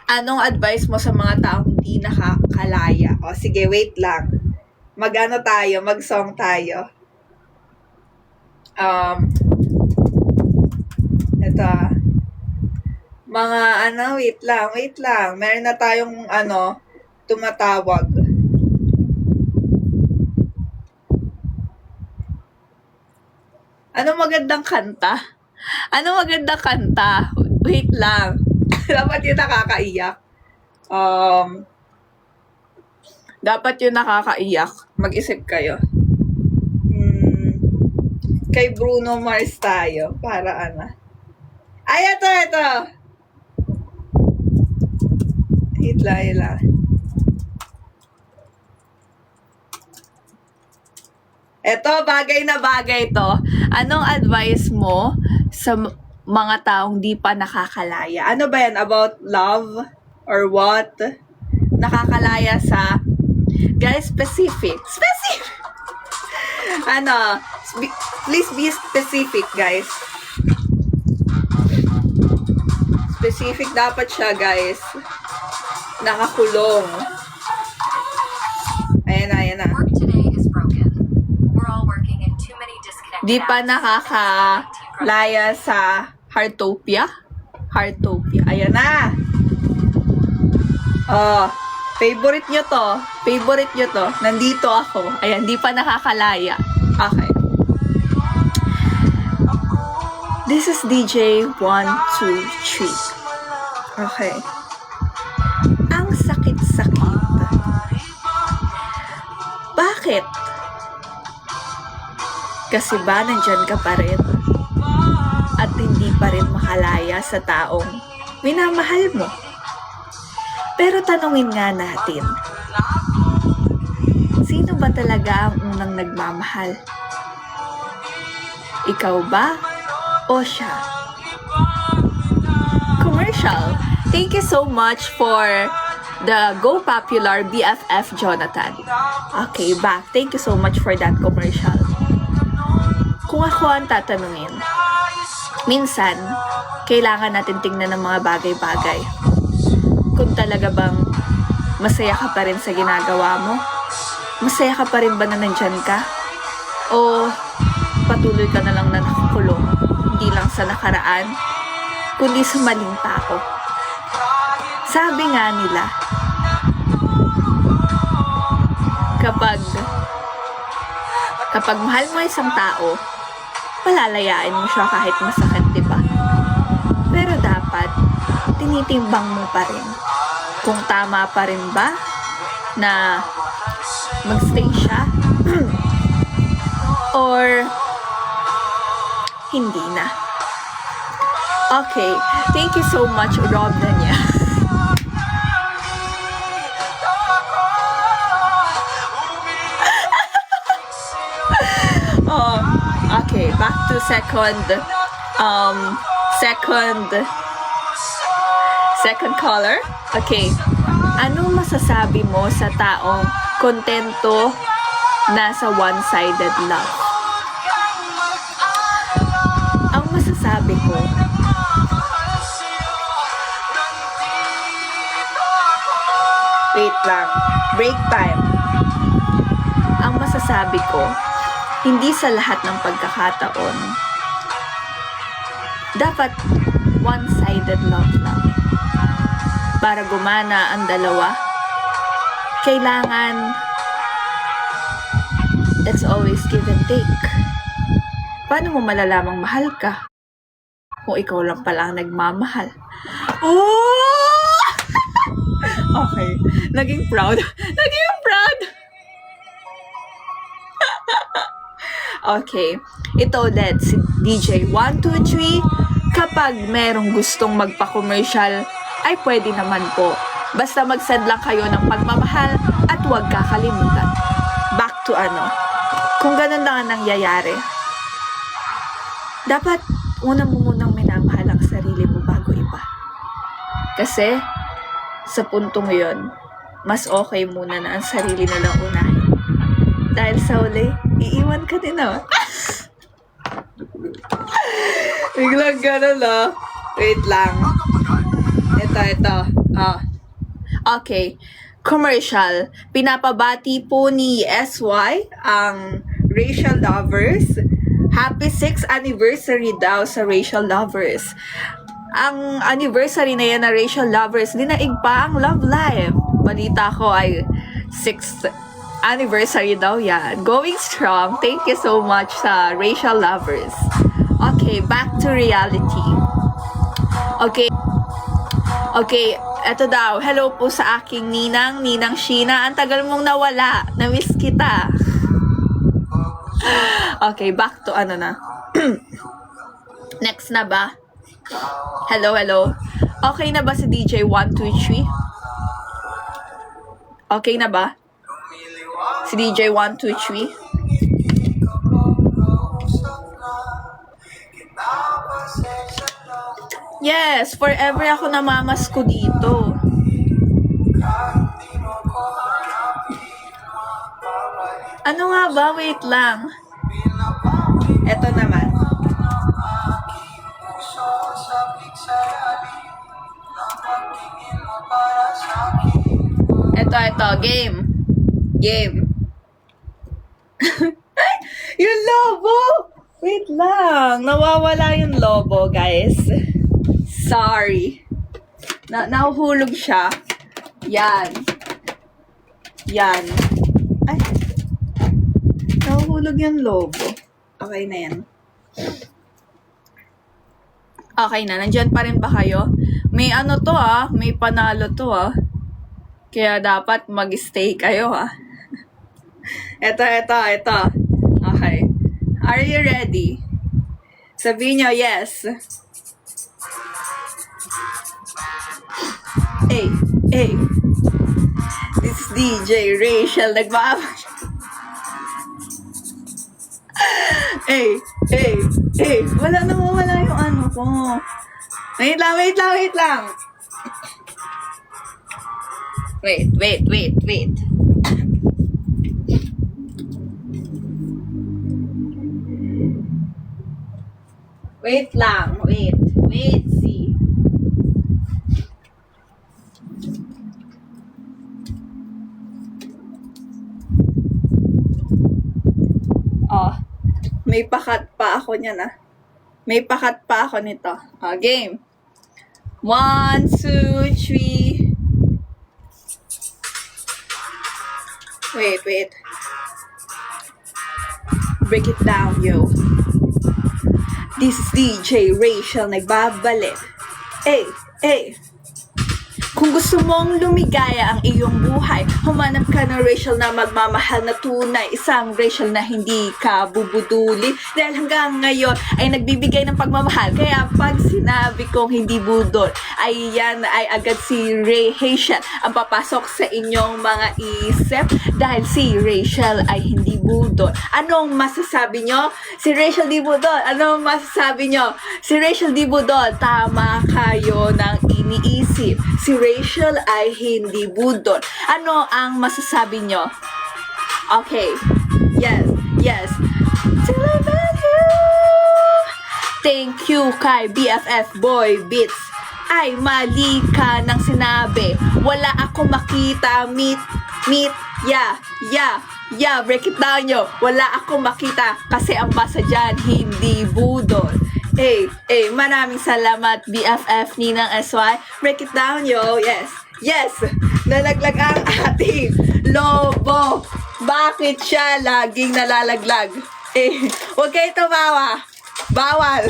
Anong advice mo sa mga taong di hindi nakakalaya. O, sige, wait lang. Mag-ano tayo, mag-song tayo. Ito mga wait lang. Meron na tayong tumatawag. Anong magandang kanta? Wait lang. Dapat yung nakakaiyak. Mag-isip kayo. Kay Bruno Mars tayo. Para Ay, ito. Wait lang. Eto, bagay na bagay to. Anong advice mo sa mga taong di pa nakakalaya? Ano ba yan? About love? Or what? Nakakalaya sa... Guys, specific. Please be specific, guys. Specific dapat siya, guys. Nakakulong. Ayan na. Di pa nakakalaya sa Heartopia. Ayan na. Favorite nyo to. Nandito ako. Ayan, di pa nakakalaya. Okay. This is DJ 1, 2, 3. Okay. Ang sakit-sakit. Bakit? Kasi ba nandyan ka pa rin? At hindi pa rin makalaya sa taong minamahal mo? Pero tanungin nga natin, sino ba talaga ang unang nagmamahal? Ikaw ba? O siya? Commercial. Thank you so much for the Go Popular BFF Jonathan. Okay, back. Thank you so much for that commercial. Kung ako ang tatanungin, minsan, kailangan natin tingnan ng mga bagay-bagay. Kung talaga bang masaya ka pa rin sa ginagawa mo? Masaya ka pa rin ba na nandyan ka? O patuloy ka na lang na nakakulong? Hindi lang sa nakaraan, kundi sa maling tao. Sabi nga nila, kapag mahal mo isang tao, palalayain mo siya kahit masakit, diba? Pero dapat, tinitimbang mo pa rin kung tama pa rin ba na magstay siya or hindi na. Okay, thank you so much, Rob Danya. Okay, back to second caller. Okay. Anong masasabi mo sa taong kontento na sa one-sided love? Ang masasabi ko, wait lang, break time. Ang masasabi ko, hindi sa lahat ng pagkakataon dapat one-sided love lang. Para gumana ang dalawa, kailangan it's always give and take. Paano mo malalamang mahal ka kung ikaw lang pala ang nagmamahal? Oh! Okay, naging proud. Okay, ito ulit si DJ 123. Kapag merong gustong magpa-commercial, ay pwede naman po. Basta mag-send lang kayo ng pagmamahal at huwag kakalimutan. Back to kung ganun na nga nangyayari, dapat una mo munang minamahal ang sarili mo bago iba. Kasi sa puntong yun, mas okay muna na ang sarili na lang unahin. Dahil sa uli, iiwan ka din naman. Biglang gano'n Wait lang. Ito. Okay. commercial. Pinapabati po ni SY ang Racial Lovers. Happy 6th anniversary daw sa Racial Lovers. Ang anniversary na yan na Racial Lovers, dinaig pa ang Love Live. Balita ko ay 6th anniversary daw yan. Going strong. Thank you so much sa Racial Lovers. Okay, back to reality. Okay, eto daw. Hello po sa aking Ninang Sheena. Ang tagal mong nawala. Na-miss kita. Okay, back to ano na. Next na ba? Hello. Okay na ba si DJ 123? Okay na ba? Si DJ 123? Yes, forever ako namamas ko dito. Ano nga ba? Wait lang. Eto naman. Ito. Game. Yung lobo! Wait lang. Nawawala yung lobo, guys. Sorry. Nahuhulog siya. Yan. Ay. Nahuhulog yung lobo. Okay na yan. Okay na. Nandyan pa rin ba kayo? May ano to may panalo to Kaya dapat mag-stay kayo Ito. Okay. Are you ready? Sabihin nyo yes. Hey. This is DJ Rachel. Hey. Wala yung ano ko. Wait lang. Wait. Wait lang. See. May pakat pa ako niyan May pakat pa ako nito. Game. 1, 2, 3. Wait. Break it down, yo. This is DJ Rachel nagbabalik. Hey. Kung gusto mong lumigaya ang iyong buhay, humanap ka ng Rachel na magmamahal na tunay. Isang Rachel na hindi ka bubuduli. Dahil hanggang ngayon ay nagbibigay ng pagmamahal. Kaya pag sinabi kong hindi budol, ay yan ay agad si Rachel ang papasok sa inyong mga isip. Dahil si Rachel ay hindi budol. Anong masasabi nyo? Si Rachel di budol. Anong masasabi nyo? Si Rachel di budol. Tama kayo ng iniisip. Si Rachel ay hindi budol. Ano ang masasabi nyo? Okay. Yes. Till I met you. Thank you kay BFF Boy Beats. Ay, mali ka nang sinabi. Wala akong makita. Meet. Yeah. Break it down nyo. Wala akong makita. Kasi ang basa dyan, hindi budol. Maraming salamat BFF Ninang SY. Break it down, yo. Yes. Nalaglag ang ating lobo. Bakit siya laging nalalaglag? Huwag kayo tumawa. Bawal.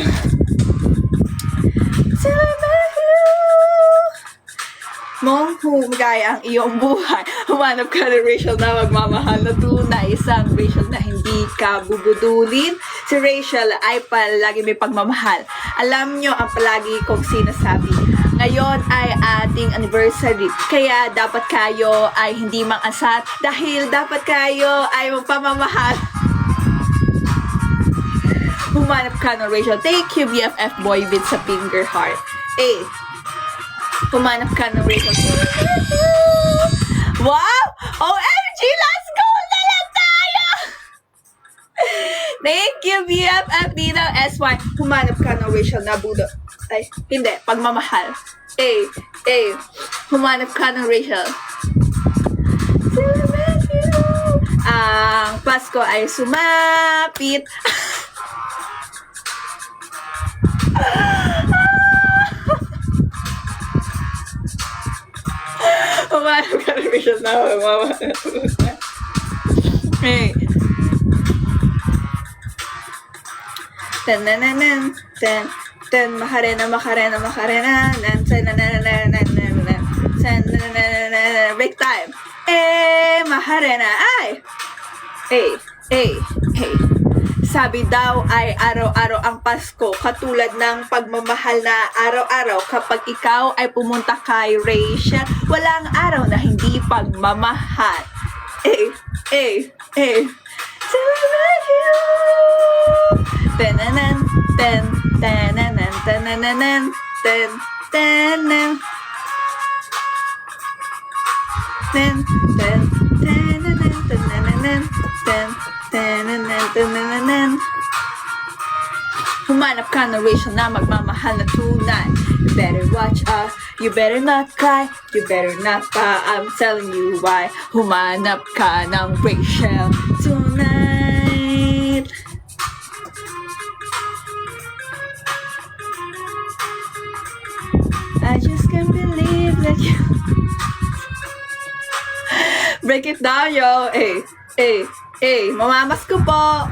Mong humigay ang iyong buhay. Humanap ka ng Rachel na magmamahal na tunay. Isang Rachel na hindi ka bubudulin. Si Rachel ay palagi may pagmamahal. Alam nyo ang palagi kong sinasabi. Ngayon ay ating anniversary. Kaya dapat kayo ay hindi mang-asat. Dahil dapat kayo ay magpamamahal. Humanap ka ng Rachel. Thank you BFF Boy with sa finger heart. Humanap ka ng Rachel. Wow! OMG! Let's go na lang tayo! Thank you, BFF Ninang SY. Humanap ka ng Rachel na budol. Ay, hindi. Pagmamahal. Humanap ka ng Rachel. Ang Pasko ay sumapit. Umanap ka rin siya na mama. Hey. Tanananan, tan makarena, nan tanananan, break time. Makarena, ay. Hey. Sabi daw ay araw-araw ang Pasko, katulad ng pagmamahal na araw-araw. Kapag ikaw ay pumunta kay Rachel, walang araw na hindi pagmamahal. Celebrate you! Tananan, tananan, tananan, tananan. Humanap ka ng Rachel na magmamahal na tunay. You better watch out, you better not cry, you better not cry, I'm telling you why. Humanap ka ng Rachel tonight. I just can't believe that you break it down, yo. Mamamas ko po.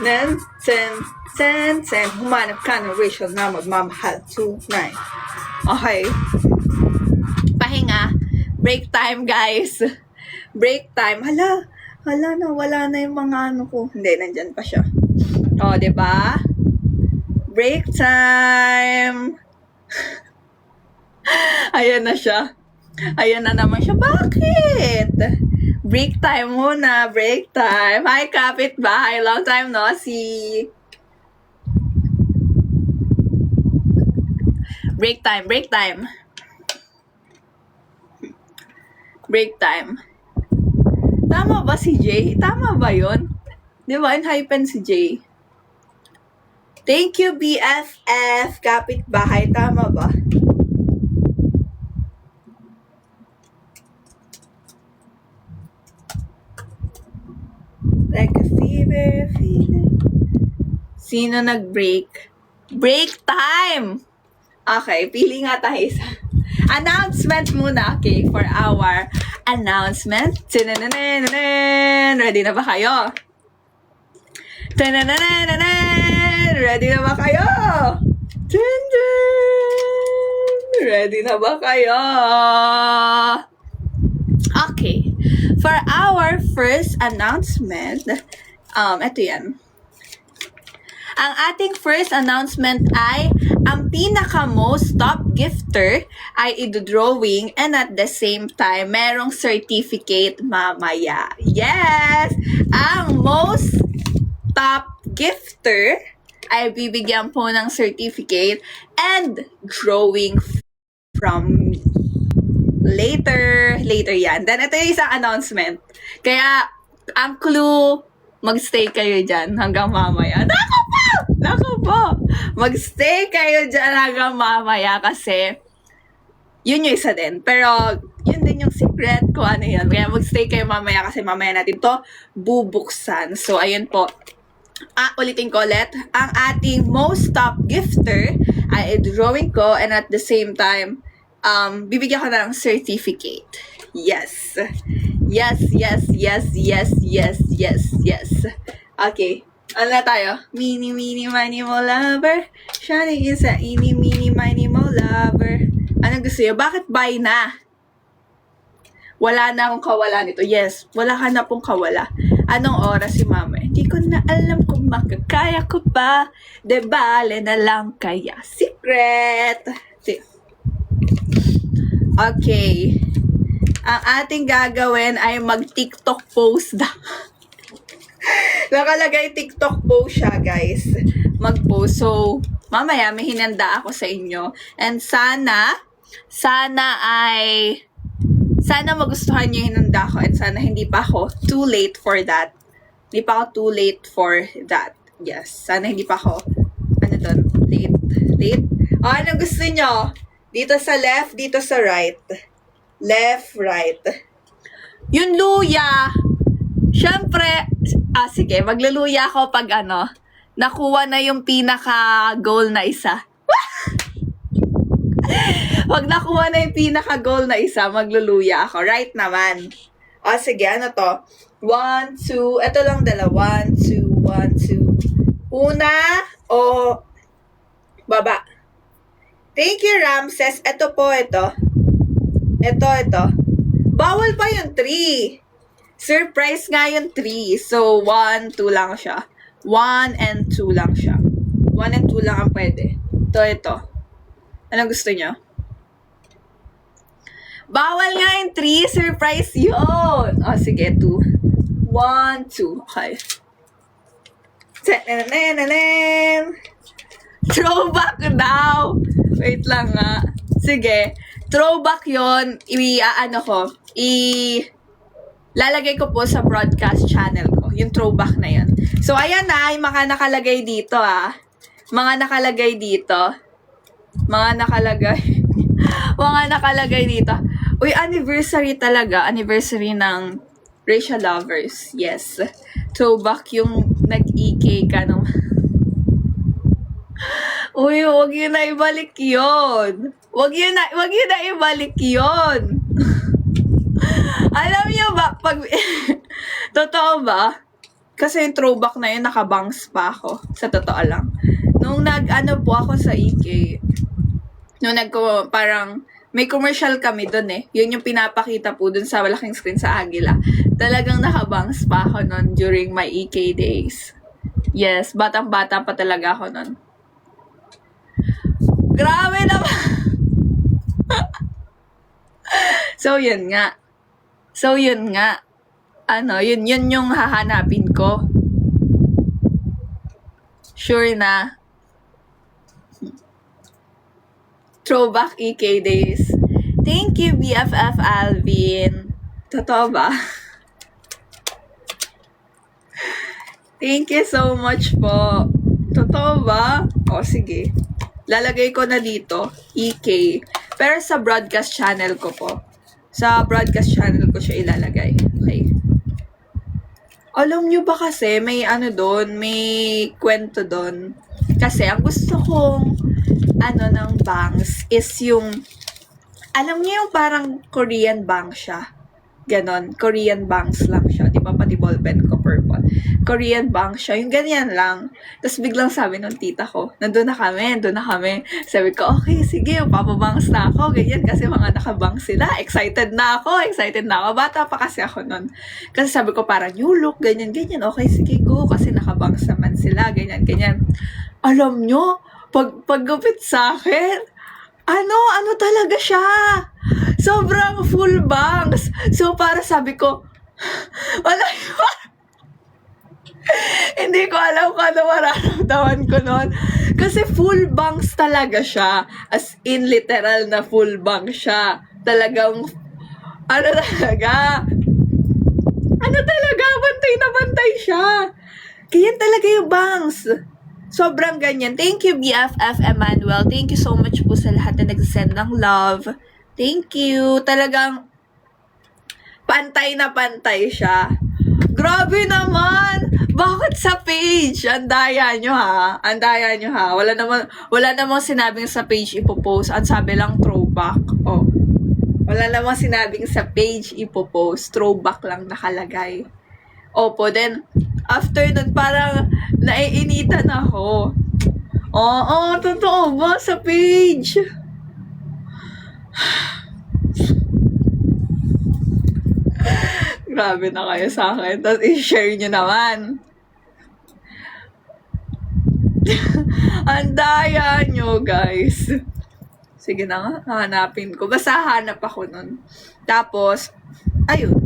Ten. Humanap ka ng Rachel na magmamahal tonight. Okay. Pahinga. Break time, guys. Break time. Hala na, wala na yung mga ano ko. Hindi, nandyan pa siya. O, diba? Break time. Ayan na siya. Ayan na naman siya. Bakit? Break time muna. Break time. Hi, kapitbahay. Long time no see. Break time. Break time. Break time. Tama ba si Jay? Tama ba yun? Di ba? In-hypen si Jay. Thank you, BFF. Kapitbahay. Tama ba? Like a fever. Sino nag-break? Break time! Okay, pili nga tayo sa announcement muna, okay, for our announcement. Ready na ba kayo? Ready na ba kayo? Ready na ba kayo? Okay. For our first announcement, ito yan. Ang ating first announcement ay ang pinaka-most top gifter ay idodrawing and at the same time, merong certificate mamaya. Yes! Ang most top gifter ay bibigyan po ng certificate and drawing from me. Later yan. Then, ito yung isang announcement. Kaya, ang clue, magstay kayo dyan hanggang mamaya. Naku po! Magstay kayo dyan hanggang mamaya kasi yun yung isa din. Pero, yun din yung secret ko ano yan. Kaya magstay kayo mamaya kasi mamaya natin to bubuksan. So, ayun po. Ulitin ko ulit. Ang ating most top gifter ay drawing ko and at the same time, bibigyan ko na ng certificate. Yes. Okay. Ano na tayo? Mini, mini, mo lover. Shining is a mini, mo lover. Ano gusto nyo? Bakit buy na? Wala na akong kawala nito. Yes, wala ka na pong kawala. Anong oras si mama? Hindi ko na alam kung makakaya ko pa. De bale na lang kaya. Secret! Okay. Ang ating gagawin ay mag-TikTok post na. Nakalagay TikTok post siya, guys. Mag-post. So, mamaya may hinanda ako sa inyo. And sana magustuhan nyo yung hinanda ko. And sana hindi pa ako too late for that. Hindi pa ako too late for that. Yes. Sana hindi pa ako, late. O, ano gusto nyo? Dito sa left, dito sa right. Left, right. Yung luya, syempre, sige, magluluya ako pag nakuha na yung pinaka-goal na isa. Pag nakuha na yung pinaka-goal na isa, magluluya ako. Right naman. Sige, ano to? 1, 2, ito lang dalawa. 1, 2, 1, 2. Una, baba. Thank you, Ramses. Ito po, ito. Ito. Bawal pa yung 3. Surprise nga yung 3. So, 1, 2 lang siya. 1 and 2 lang siya. 1 and 2 lang ang pwede. Ito. Ano gusto nyo? Bawal nga yung 3. Surprise yun. Sige, 2. 1, 2. Okay. Throwback daw. Wait lang nga. Sige. Throwback yun. Lalagay ko po sa broadcast channel ko. Yung throwback na yun. So, ayan na. Yung mga nakalagay dito, Mga nakalagay dito. Mga nakalagay dito. Uy, anniversary talaga. Anniversary ng Racial Lovers. Yes. Throwback yung nag-EK ka nung... Uy, wag yun na ibalik yun. Wag yun na ibalik yun. Alam niyo ba, totoo ba? Kasi yung throwback na yun, nakabangs pa ako. Sa totoo lang. Nung po ako sa EK, parang, may commercial kami dun Yun yung pinapakita po dun sa malaking screen sa Agila. Talagang nakabangs pa ako nun during my EK days. Yes, batang-bata pa talaga ako nun. Grabe naman! So, yun nga. Yun yung hahanapin ko. Sure na. Throwback EK days. Thank you, BFF Alvin. Totoo ba? Thank you so much po. Totoo ba? Sige. Lalagay ko na dito, EK. Pero sa broadcast channel ko po. Sa broadcast channel ko siya ilalagay. Okay. Alam nyo ba kasi, may doon, may kwento doon. Kasi, ang gusto kong, ng bangs is yung, alam nyo yung parang Korean bang siya. Ganon. Korean bangs lang siya. Di ba? Pati ballpen ko purple. Korean bangs siya. Yung ganyan lang. Tapos biglang sabi nung tita ko, nandun na kami. Sabi ko, okay, sige, papabangs na ako. Ganyan kasi mga nakabangs sila. Excited na ako. Bata pa kasi ako nun. Kasi sabi ko parang new look, ganyan. Okay, sige, go. Kasi nakabangs naman sila. Ganyan. Alam nyo, paggupit sa akin, ano talaga siya? Sobrang full bangs. So, para sabi ko, hindi ko alam kung ano mararamdaman ko noon. Kasi full bangs talaga siya. As in, literal na full bangs siya. Talagang, bantay na bantay siya. Kaya talaga yung bangs. Sobrang ganyan. Thank you, BFF Emmanuel. Thank you so much po sa lahat na nagsasend ng love. Thank you. Talagang pantay na pantay siya. Grabe naman! Bakit sa page? Andaya nyo ha. Wala namang sinabing sa page ipopost. Ang sabi lang throwback. Wala namang sinabing sa page ipopost. Throwback lang nakalagay. Opo, then after nun parang naiinitan ako. Totoo ba sa page? Grabe na kayo sa akin. Tapos i-share nyo naman. Andaya nyo, guys. Sige na nga, hanapin ko. Basta hanap ako nun. Tapos, ayun.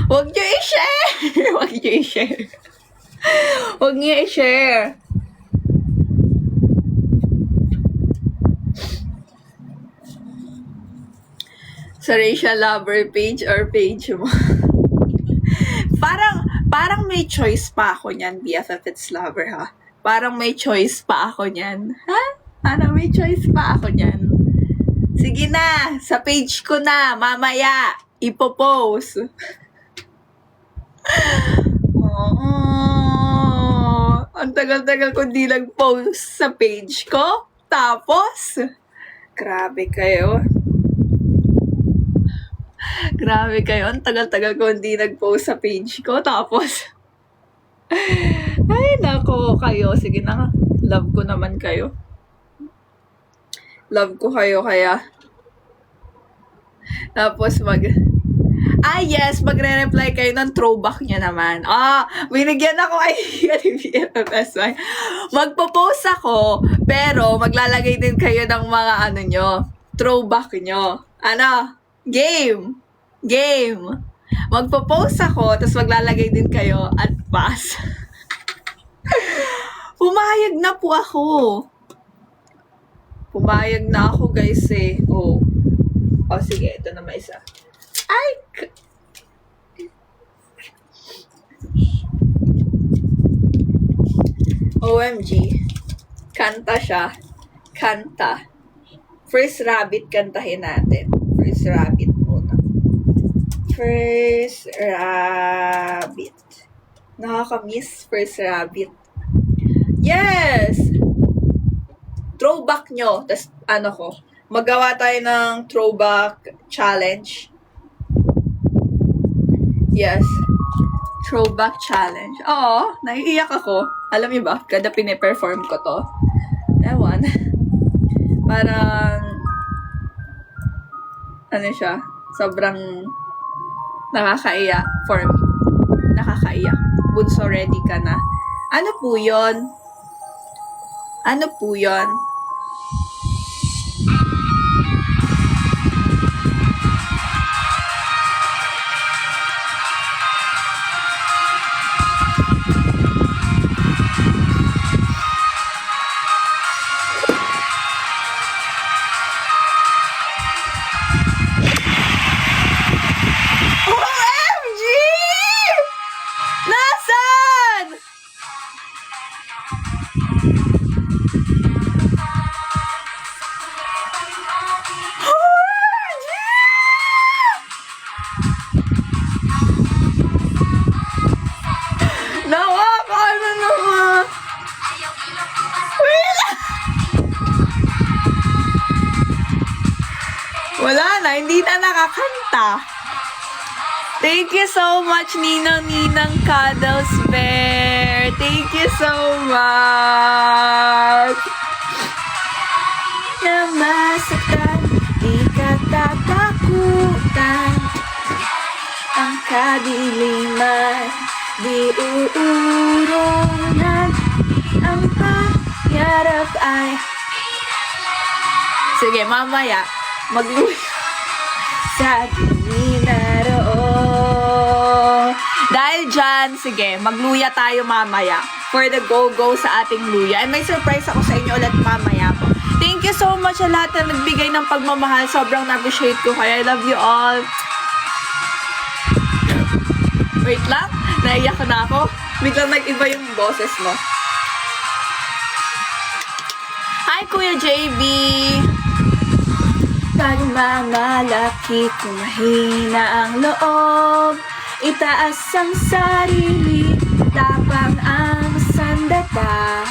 Huwag nyo i-share. Sa Racial Lover page or page mo. Parang may choice pa ako niyan, BFF It's Lover, ha? Parang may choice pa ako niyan. Ha? Parang may choice pa ako niyan. Sige na, sa page ko na, mamaya, ipopost. Ang tagal-tagal ko di nag-post sa page ko. Tapos, grabe kayo. Grabe kayo. Ang tagal-tagal ko hindi nag-post sa page ko. Tapos, ay, nako kayo. Sige na, love ko naman kayo. Love ko kayo, kaya. Tapos, yes, magre-reply kayo ng throwback nyo naman. Binigyan ako idea ni BFFSY. Magpo-post ako, pero maglalagay din kayo ng mga throwback nyo. Game. Magpo-post ako, tapos maglalagay din kayo at pass. Pumayag na po ako. Pumayag na ako, guys, eh. Sige, ito na may isa. OMG. Kanta siya. Kanta. First Rabbit kantahin natin. First Rabbit muna. First Rabbit. Nakakamiss First Rabbit. Yes! Throwback nyo. Tapos, magawa tayo ng throwback challenge. Yes. Throwback challenge. Oo, naiiyak ako. Alam niyo ba, kada pine-perform ko to. Ewan. Parang, siya, sobrang nakakaiyak for me. Nakakaiyak. Bunso, ready ka na. Ano po yun? Wala na, hindi na nakakanta. Thank you so much, Ninang Cuddles Bear. Thank you so much. Namasaktan, di ka tatakutan. Ang kadiliman, di uurunan. Ang pangarap ay... Sige, mamaya. Magluya sa dinaro. Dahil dyan, sige, magluya tayo mamaya for the go-go sa ating luya. And may surprise ako sa inyo ulit mamaya po. Thank you so much sa lahat na nagbigay ng pagmamahal. Sobrang na-appreciate ko kayo. I love you all. Wait lang, naiyak na ako. Biglang nag-iba yung boses mo. Hi, Kuya JB! Pagmamalaki kung mahina ang loob, itaas ang sarili, tapang ang sandata.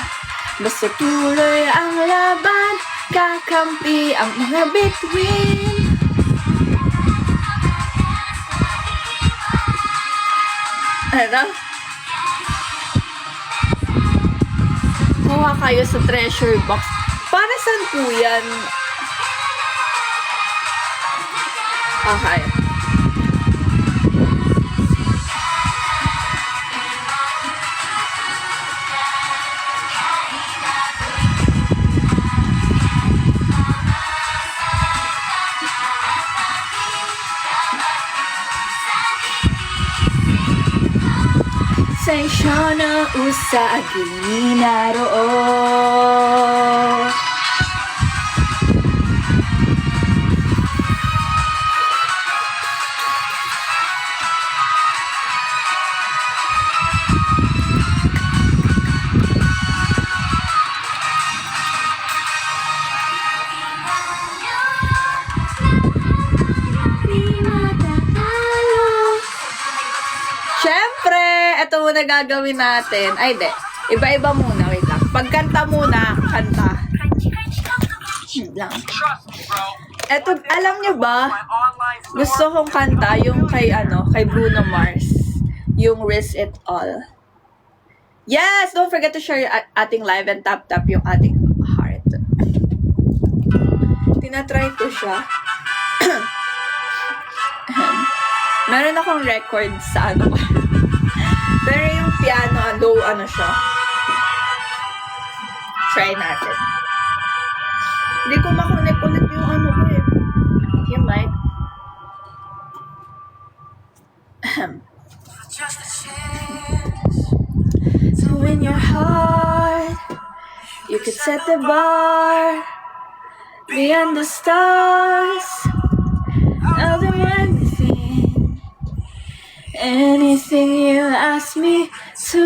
Basta tuloy ang laban, kakampi ang mga bituin. Kuha kayo sa treasure box. Para saan po yan? Okay. Sensya na usagi naroon. na gagawin natin. Ay, de. Iba-iba muna. Wait lang. Pagkanta muna, kanta. Lang. Eto, alam nyo ba, gusto kong kanta yung kay Bruno Mars. Yung Risk It All. Yes! Don't forget to share yung ating live and tap yung ating heart. Tinatry ko siya. Meron akong record sa pero yung piano, low siya. Try natin. Hindi ko makunik ulit yung ko eh. Yung mic. So in your heart, you could set the bar beyond the stars. I'll do anything you ask me to.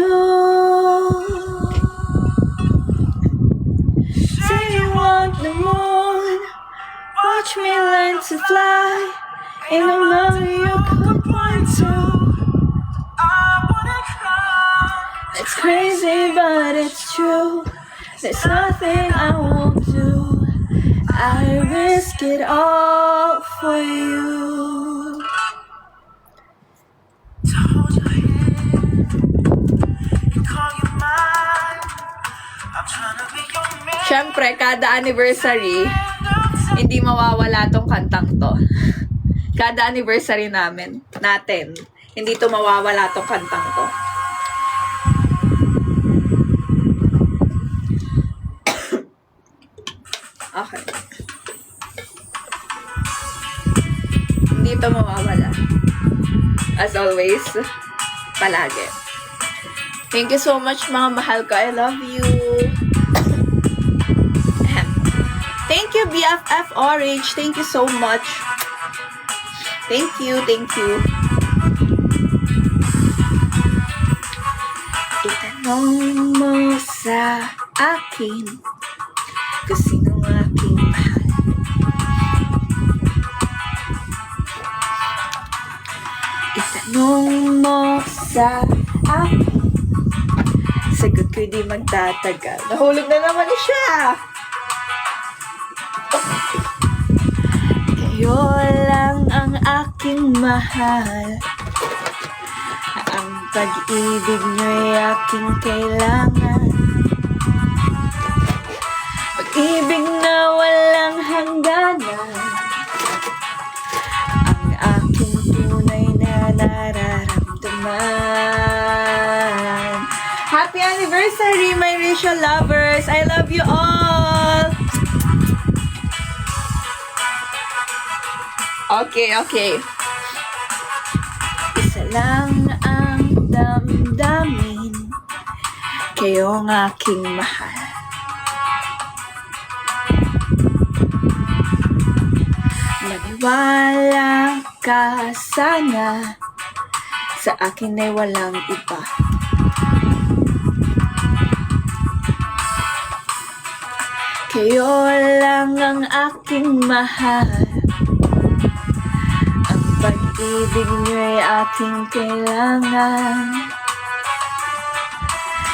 Say you want the moon, watch me learn to fly in a mountain you could point to. It's crazy but it's true, there's nothing I won't do. I risk it all for you. Siyempre, kada anniversary, hindi mawawala tong kantang to. Kada anniversary natin, hindi to mawawala tong kantang to. Okay. Hindi to mawawala. As always, palagi. Thank you so much, mga mahal ko. I love you. Thank you, BFF Orange. Thank you so much. Thank you, thank you. Itanong mo sa akin kung sinong aking mahal. Itanong mo sa akin, sagot ko di magtatagal. Nahulog na naman siya. Kayo lang ang aking mahal, ang pag-ibig nyo'y aking kailangan. Pag-ibig na walang hangganan, ang aking tunay na nararamdaman. Happy anniversary, my Rachel lovers! I love you all! Okay. Isa lang ang damdamin, kayo ang aking mahal. Maniwala ka sana, sa akin ay walang iba. Kayo lang ang aking mahal, pag-ibig nyo'y aking kailangan.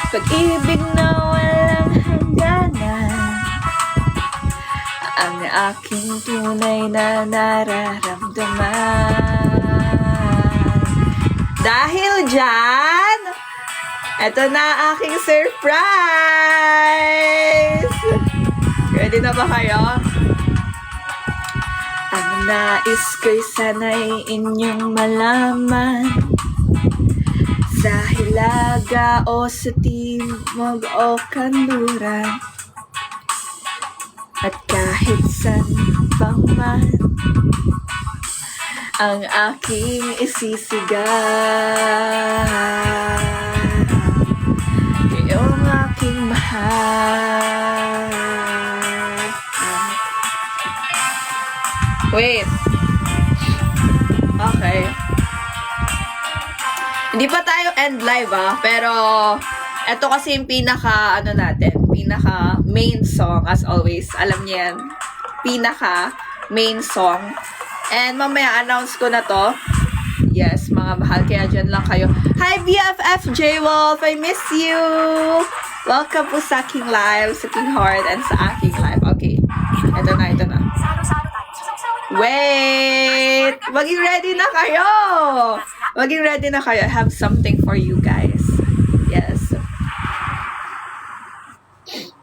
Pag-ibig na walang hangganan, ang aking tunay na nararamdaman. Dahil dyan, eto na aking surprise! Ready na ba kayo? Ang nais ko'y sana'y inyong malaman, sa hilaga o sa timog o kanluran, at kahit saan pang man, ang aking isisigaw. Iyong aking mahal. Wait. Okay. Hindi pa tayo end live pero ito kasi yung pinaka main song as always. Alam niyo yan. Pinaka main song. And mamaya announce ko na to Yes, mga mahal. Kaya dyan lang kayo. Hi, BFF J-Wolf! I miss you! Welcome po sa aking live, sa aking heart, and sa aking live. Okay. Ito na. Wait! Maging ready na kayo! I have something for you guys. Yes.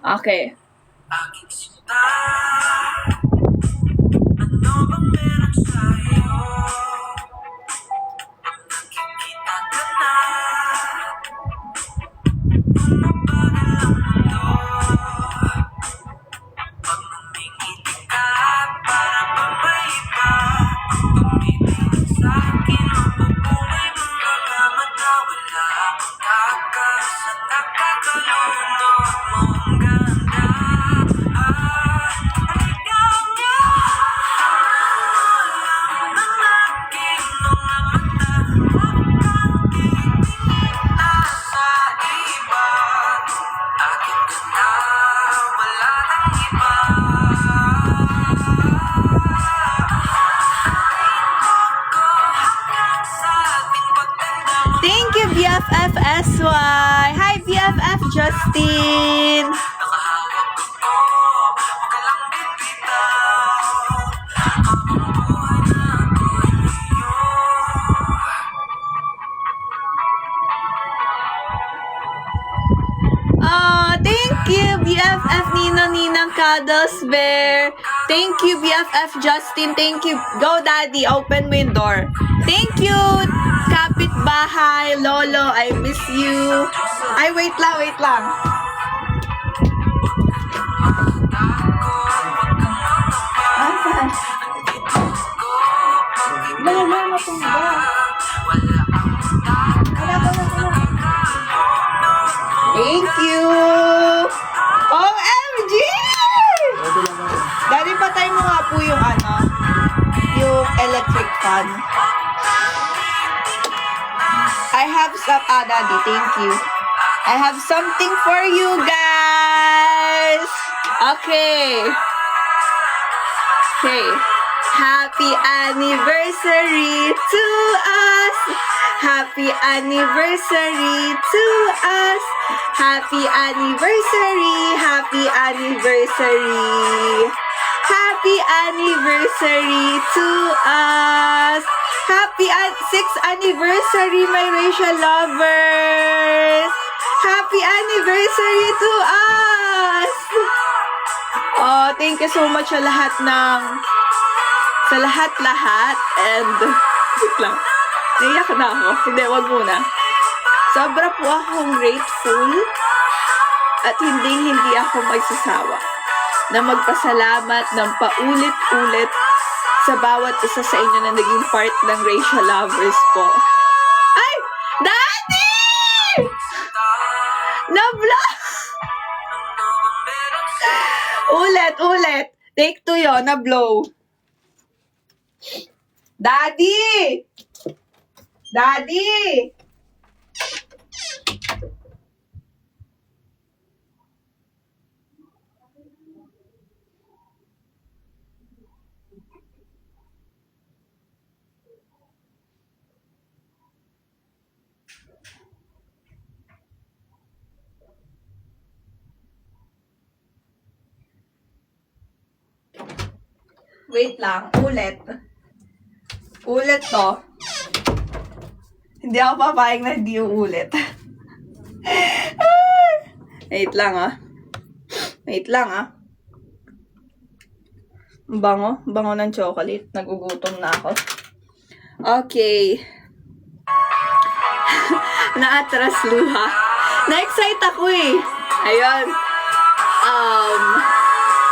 Okay. Thank you, BFF SY. Hi, BFF Justin. Thank you, BFF Ninang Cuddles Bear. Thank you, BFF Justin. Thank you. Go, Daddy. Open mo yung door. Thank you, Kapitbahay Lolo. I miss you. Ay, wait lang. Asan? Wala matumba. Thank you. OMG! Daddy, patay mo nga po yung yung electric fan. I have some, Daddy, thank you. I have something for you guys. Okay. Happy anniversary to us. Happy anniversary to us. Happy anniversary. Happy anniversary. Happy anniversary to us. Happy 6th anniversary, my Rachel lovers. Happy anniversary to us. Oh, thank you so much sa lahat and wait lang. Naiyak na ako. Hindi, wag muna. Sobra po akong grateful at hindi ako magsasawa na magpasalamat ng paulit-ulit sa bawat isa sa inyo na naging part ng Rachel Lovers po. Ay! Daddy! Na-block! Ulit. Take 2 yun, na-blow. Daddy! Wait lang, ulit to. Hindi ako papayag na hindi ulit. Wait lang ah. Bango ng chocolate. Nagugutom na ako. Okay. Naatras luha. Na-excite ako eh. Ayun.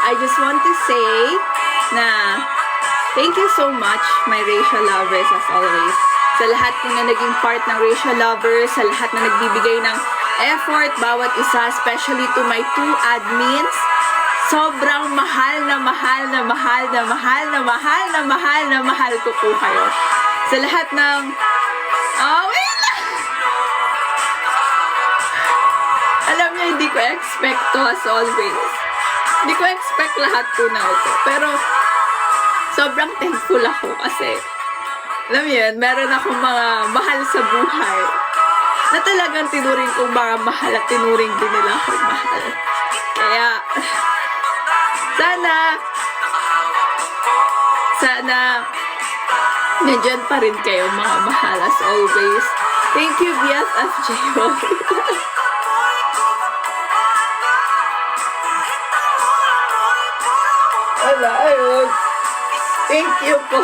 I just want to say na thank you so much, my Rachel lovers, as always. Sa lahat po na naging part ng Rachel lovers, sa lahat na nagbibigay ng effort, bawat isa, especially to my 2 admins. Sobrang mahal ko po kayo. Sa lahat ng... wait lang! Alam niyo, hindi ko expect to, as always. Hindi ko expect lahat po na ito. Pero, sobrang thankful ako kasi alam mo yun, meron akong mga mahal sa buhay na talagang tinuring kong mga mahal at tinuring din nila akong mahal. Kaya, sana, nandyan pa rin kayo mga mahal as always. Thank you, BFF J-Boy. Wala, ayun. Thank you po.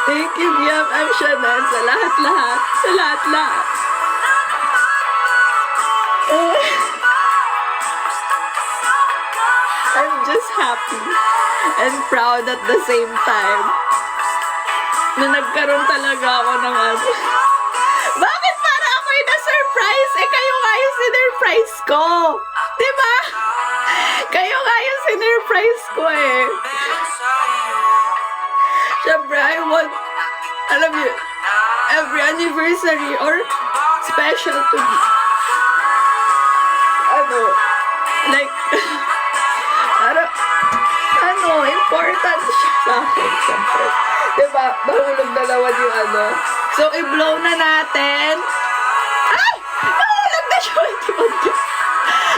Thank you, BFF Shannon, sa lahat-lahat. Sa lahat-lahat. I'm just happy and proud at the same time na nagkaroon talaga ako ng ano. Bakit para ako yung na-surprise? Eh, kayo nga yung sinurprise ko. Diba? Kayo nga yung sinurprise ko eh. Siyempre, I want, alam niyo, every anniversary or special to me. Like, important siya sa akin, siyempre. Diba, mahulog na naman yung ano. So, i-blow na natin. Ay! Mahulog na siya.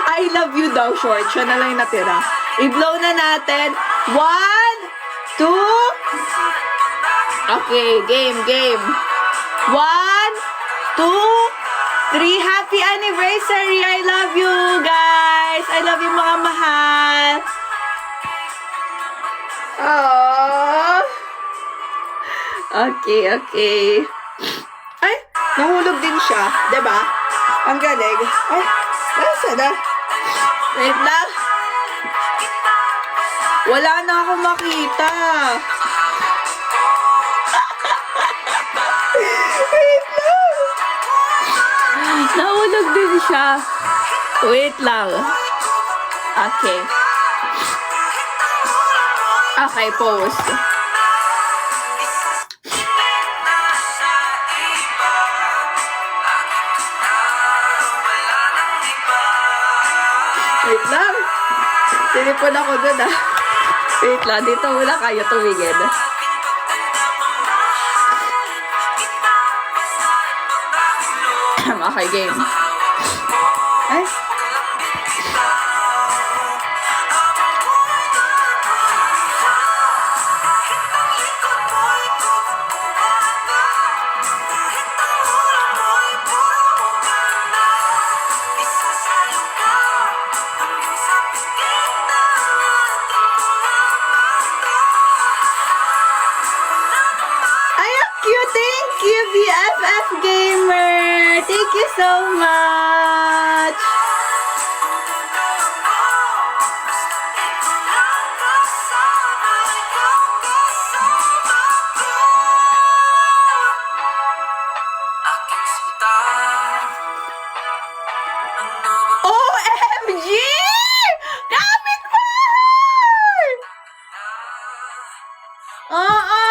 I love you daw, short. Siya na lang yung natira. I-blow na natin. 1, 2. Okay, game. 1, 2, 3. Happy anniversary! I love you, guys! I love you, mga mahal! Aww. Okay. Ay, nahulog din siya. Diba? Ang galing. Ay, nasa na? Wait lang. Wala na ako makita. Wait lang. Nahulog din siya. Wait lang. Okay. Okay, pause. Wait lang. Tinipon ako dun ah. Wait lang, dito muna kayo tumingin. Okay, game. Ay. BFF Gamer! Thank you so much! OMG! Kapit mo! Oo!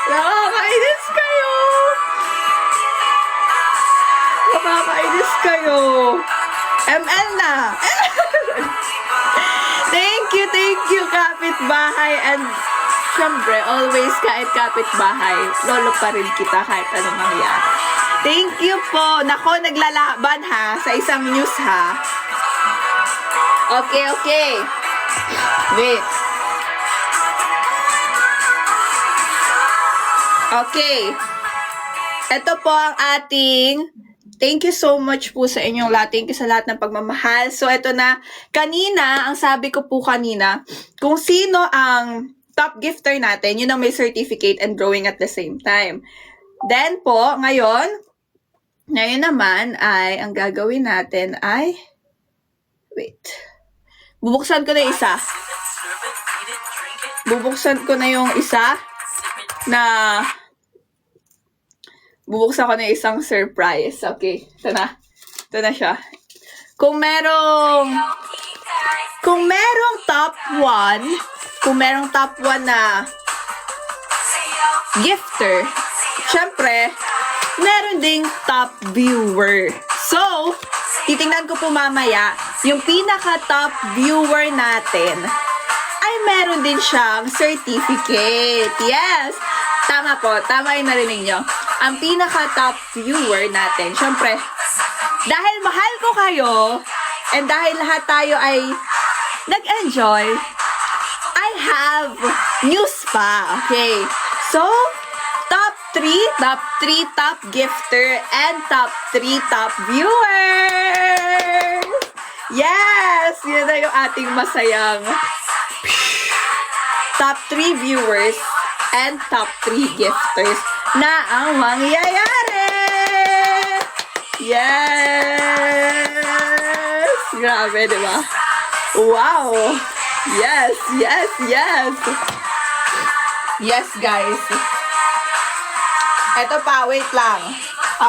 Nakakainis kayo! Nakakainis kayo! ML na! Thank you, kapitbahay. And, syempre, always kahit kapitbahay, lolo pa rin kita kahit anong mangyari. Thank you po. Nako, naglalaban ha, sa isang news ha. Okay. Wait. Okay. Ito po ang ating thank you so much po sa inyong lahat. Thank you sa lahat ng pagmamahal. So, ito na. Kanina, ang sabi ko po kanina, kung sino ang top gifter natin, yun ang may certificate and drawing at the same time. Then po, ngayon naman ay, ang gagawin natin ay, wait. Bubuksan ko na yung isa. Bubuksan ko na yung isa na bubuksan ko na isang surprise. Okay, ito na. Ito na siya. Kung merong top 1 na gifter, syempre, meron ding top viewer. So, titingnan ko po mamaya yung pinaka-top viewer natin, ay meron din siyang certificate. Yes! Tama po. Tama yung narinig nyo. Ang pinaka-top viewer natin, syempre, dahil mahal ko kayo, and dahil lahat tayo ay nag-enjoy, I have news pa. Okay. So, top 3 top gifter, and top 3 top viewers! Yes! Yun na yung ating masayang top 3 viewers and top 3 gifters na ang mangyayari! Yes! Grabe, di ba? Wow! Yes, yes, yes! Yes, guys. Eto pa, wait lang.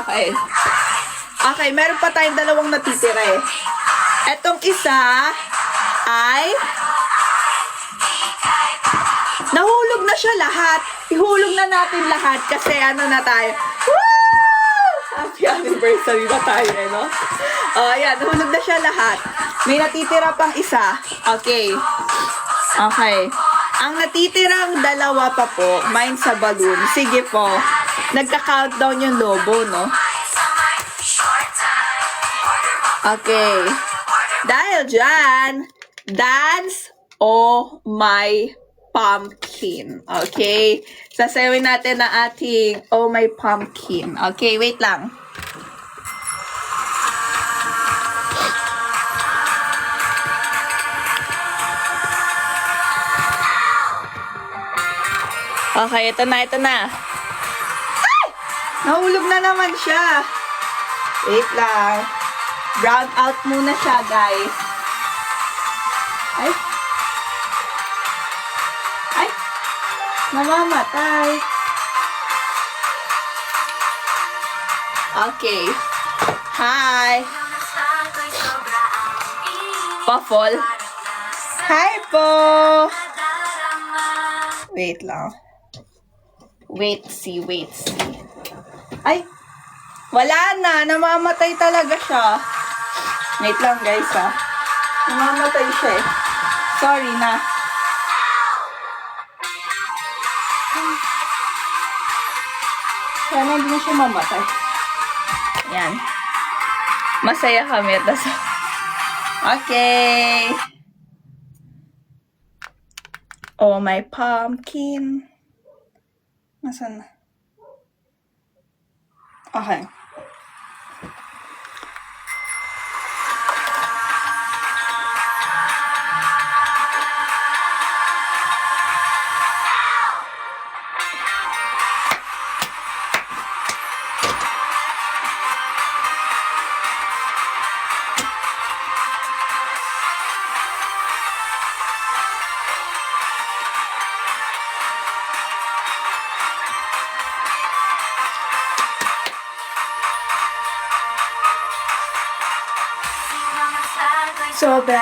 Okay. Okay, meron pa tayong dalawang natitira eh. Etong isa ay nahulog na siya lahat. Ihulog na natin lahat kasi ano na tayo. Woo! Happy anniversary na tayo eh, no? Ayan, nahulog na siya lahat. May natitira pang isa. Okay. Okay. Ang natitirang dalawa pa po, mine sa balloon. Sige po. Nagka-countdown yung lobo, no? Okay. Dahil dyan, dance Oh My Pumpkin. Okay? Sasayawin natin ang ating Oh My Pumpkin. Okay, wait lang. Okay, ito na, ito na. Ay! Nahulog na naman siya. Wait lang. Brown out muna siya, guys. Ay. Ay. Namamatay. Okay. Hi. Pa-fall. Hi po. Wait lang. Wait, see. Ay! Wala na! Namamatay talaga siya. Wait lang, guys, ha. Namamatay siya, eh. Sorry na. Sana hindi na siya mamatay. Yan. Masaya kami. Okay. Oh, my pumpkin. Nasaan na? Okay. Sobrang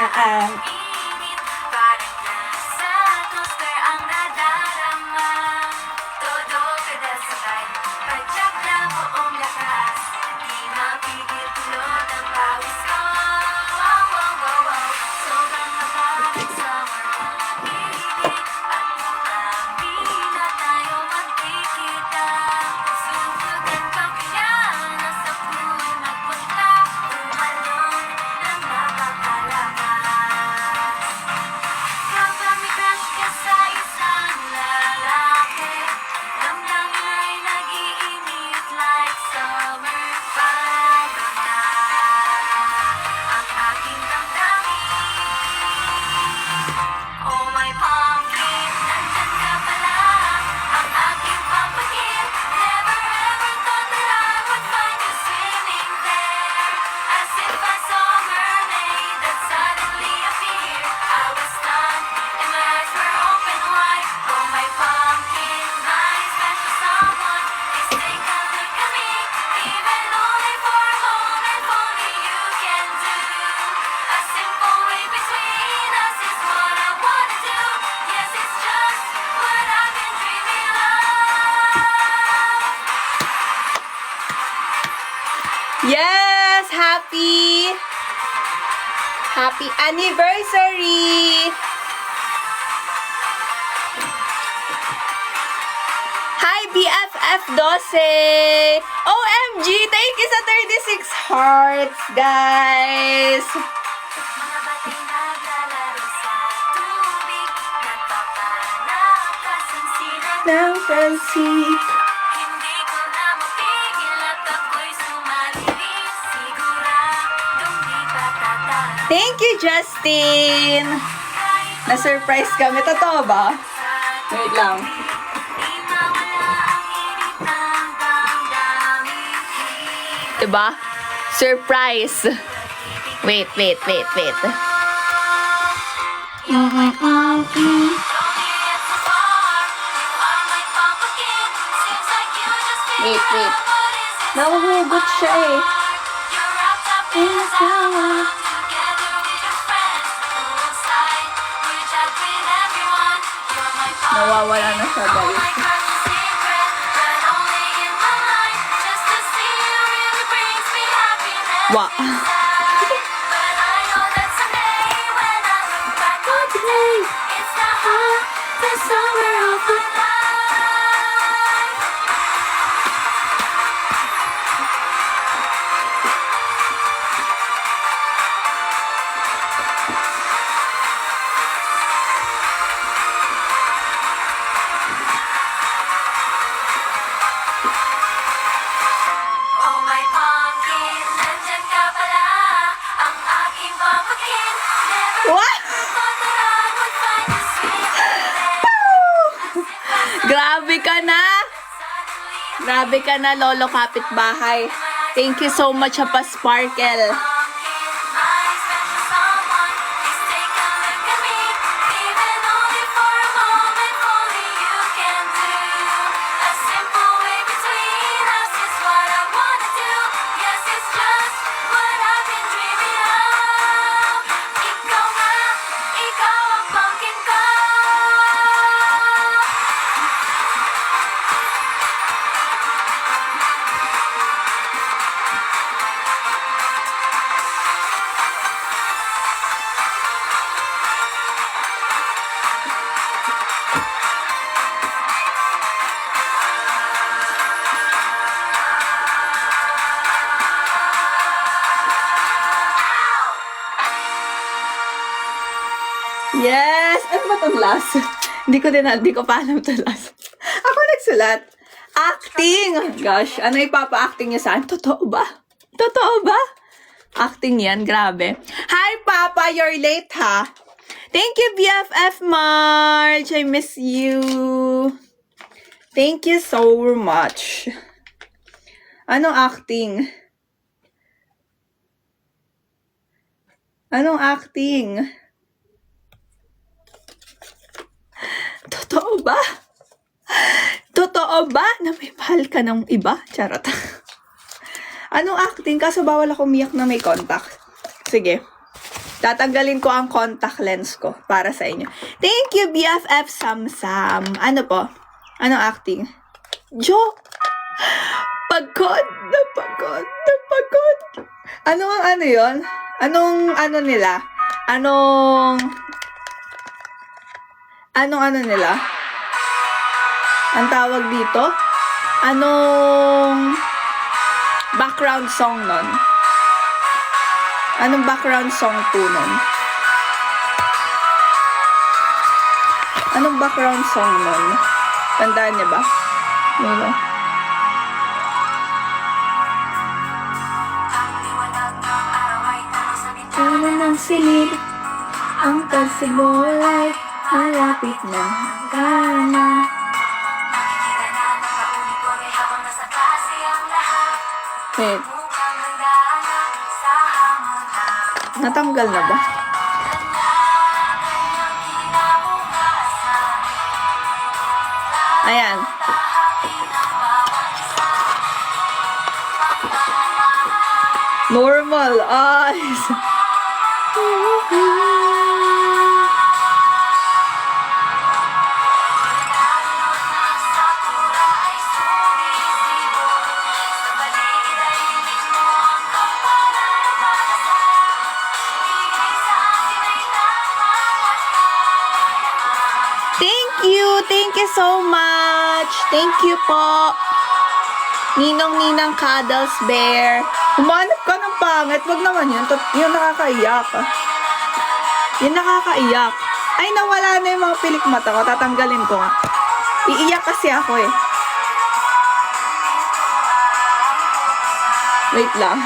Yes! Happy Happy anniversary! Hi, BFF12! OMG! Thank you sa 36 hearts, guys! Ng Francine. Thank you, Justin! Na-surprise kami. Totoo ba? Wait lang. Diba? Surprise! Wait. Wait. Nahuhugot siya eh. Nawawala na siya, guys. Wow. What? Grabe ka na! Grabe ka na, Lolo Kapitbahay. Thank you so much, Papa Sparkle. Yes! Ano ba itong last? Hindi ko pa alam itong last. Ako nagsulat. Acting! Gosh, ano ipapa-acting niyo saan? Totoo ba? Totoo ba? Acting yan, grabe. Hi, Papa! You're late, ha? Thank you, BFF March! I miss you. Thank you so much. Anong acting? Anong acting? Totoo ba? Totoo ba na may mahal ka ng iba? Charot. Anong acting? Kaso bawal ako umiyak na may contact. Sige. Tatanggalin ko ang contact lens ko para sa inyo. Thank you, BFF Samsam. Ano po? Anong acting? Joke. Pagod na pagod na pagod. Ano ang ano yon? Anong ano nila? Anong ano nila? Ang tawag dito? Anong background song nun? Anong background song po nun? Anong background song nun? Tandaan niya ba? Ano? Ano ng silid ang pagsibulay malapit na hangganan. Wait. Natanggal na ba? Ayan. Normal eyes. so much! Thank you po! Ninong-ninang Cuddles Bear. Humanap ka ng pangit. Wag naman yun. Yung nakakaiyak. Yung nakakaiyak. Ay, nawala na yung mga pilik mata ko. Tatanggalin ko nga. Iiyak kasi ako eh. Wait lang.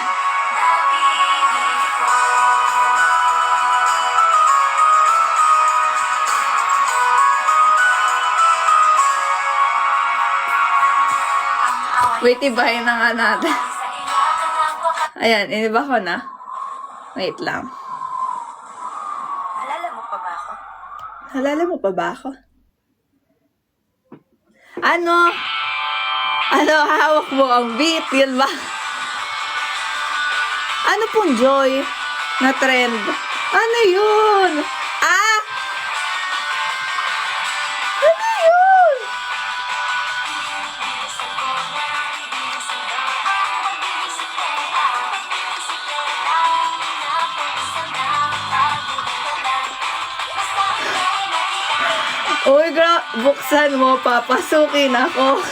Wait, ibahin na nga natin. Ayan, iniba ko na. Wait lang. Alala mo pa ba ako? Halala mo pa ba ako? Ano? Ano, hawak mo ang beat, yun ba? Ano pong joy na trend? Ano yun? Ah! Ano yun? Uy, buksan mo, papasukin ako.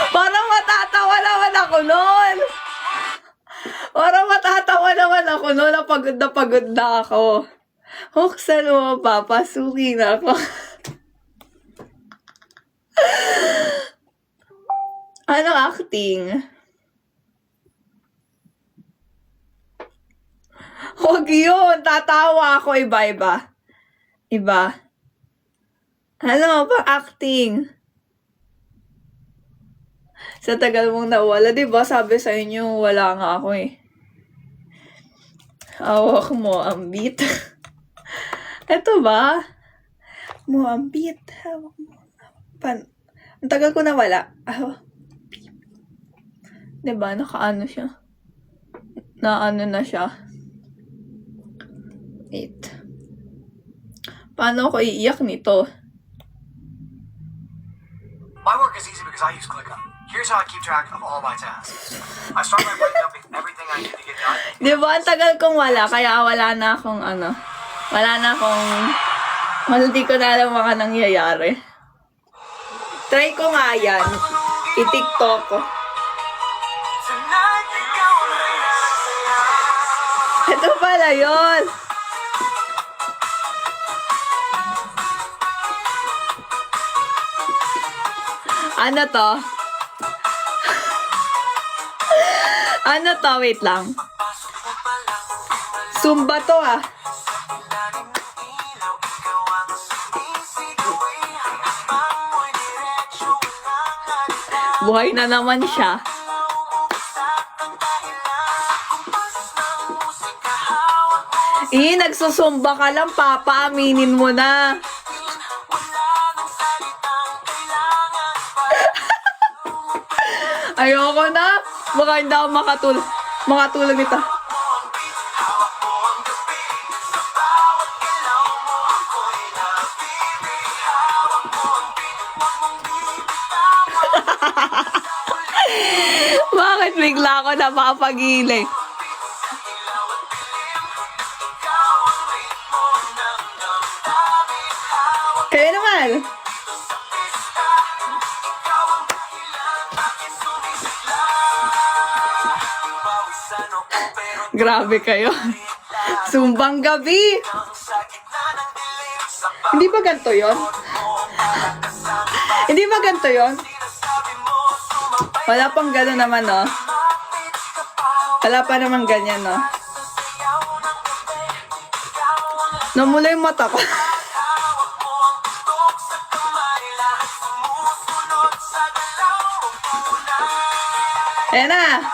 Parang matatawa naman ako nun. Parang matatawa naman ako nun. Pagod na ako. Buksan mo, papasukin ako. Anong acting? Huwag yun. Tatawa ako. Iba-iba. Iba. Ano pa acting? Sa tagal mong nawala, di ba? Sabi sa inyo, wala nga ako eh. Hawak mo ang beat. Eto ba? Mo ang beat. Hawak mo. Ang tagal ko nawala. Di ba? Nakaano siya. Naano na siya. Wait. Paano ako iiyak nito? My work is easy because I use ClickUp. Here's how I keep track of all my tasks. I start by breaking up everything I need to get done. Di ba? Ang tagal kong wala, kaya wala na akong ano. Wala na akong... Hindi ko na alam mga nangyayari. Try ko nga yan. I-TikTok ko. Tonight, ikaw ay nasaya. Ito pala yun. Ano to? Ano to? Wait lang. Zumba to ah. Buhay na naman siya. Nagsusumba ka lang, Papa. Aminin mo na. Ayoko na. Baka hindi ako makatulog ito. Bakit bigla ako napapagili? Kayo naman. Grabe kayo. Sumbang gabi. Hindi ba ganito yun? Hindi ba ganito yun? Wala pang gano'n naman, no? Wala pa naman ganyan, no? Namula yung mata ko. Ayan na.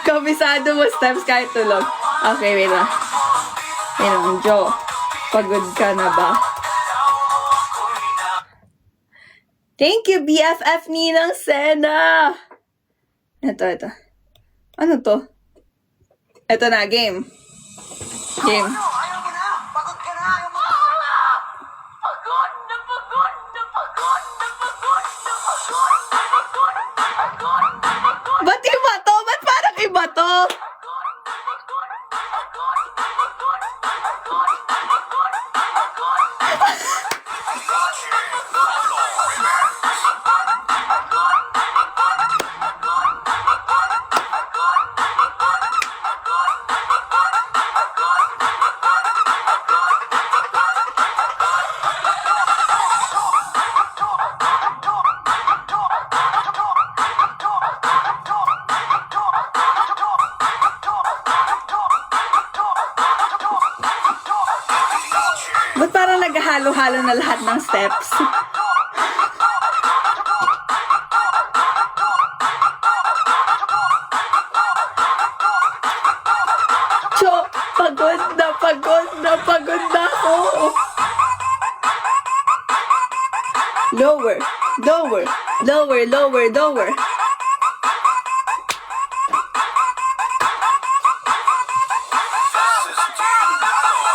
Kabisado mo steps kahit tulog. Okay, wait lang. Wait lang, Jo. Pagod ka na ba? Thank you, BFF Ninang Sena! Ito. Ano to? Ito na, game. Game. Ano? Ayaw mo na? Pagod ka na? Ayaw mo na? Pagod na pagod na pagod na pagod na pagod na pagod na pagod. Ba't parang naghahalo-halo na lahat ng steps? Cho, pagod na ako. Lower, lower, lower, lower, lower.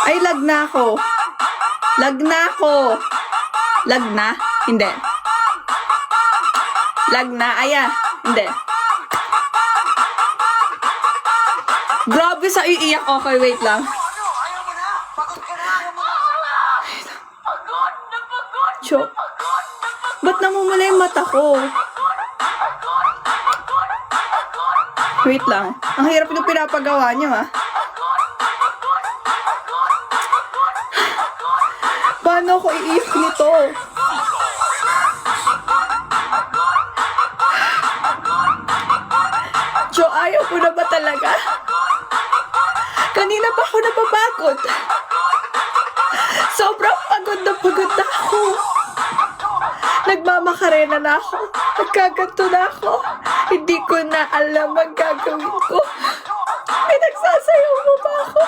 Ay, lag na ako. Lag na ako. Lag na? Hindi. Lag na? Aya. Hindi. Grabe sa iiyak. Okay, wait lang. Ano? Ayaw mo na. Pagod ka na. Ayaw mo na. Pagod na pagod. Cho, ba't namumula yung mata ko? Wait lang. Ang hirap yung pinapagawa niyo, ha? Paano ako iiyak nito? Jo, ayaw ko na ba talaga? Kanina pa ako napapagod. Sobrang pagod na ako. Nagmamakarena na ako. Nagkaganto na ako. Hindi ko na alam ang gagawin ko. May nagsasayaw mo ba ako?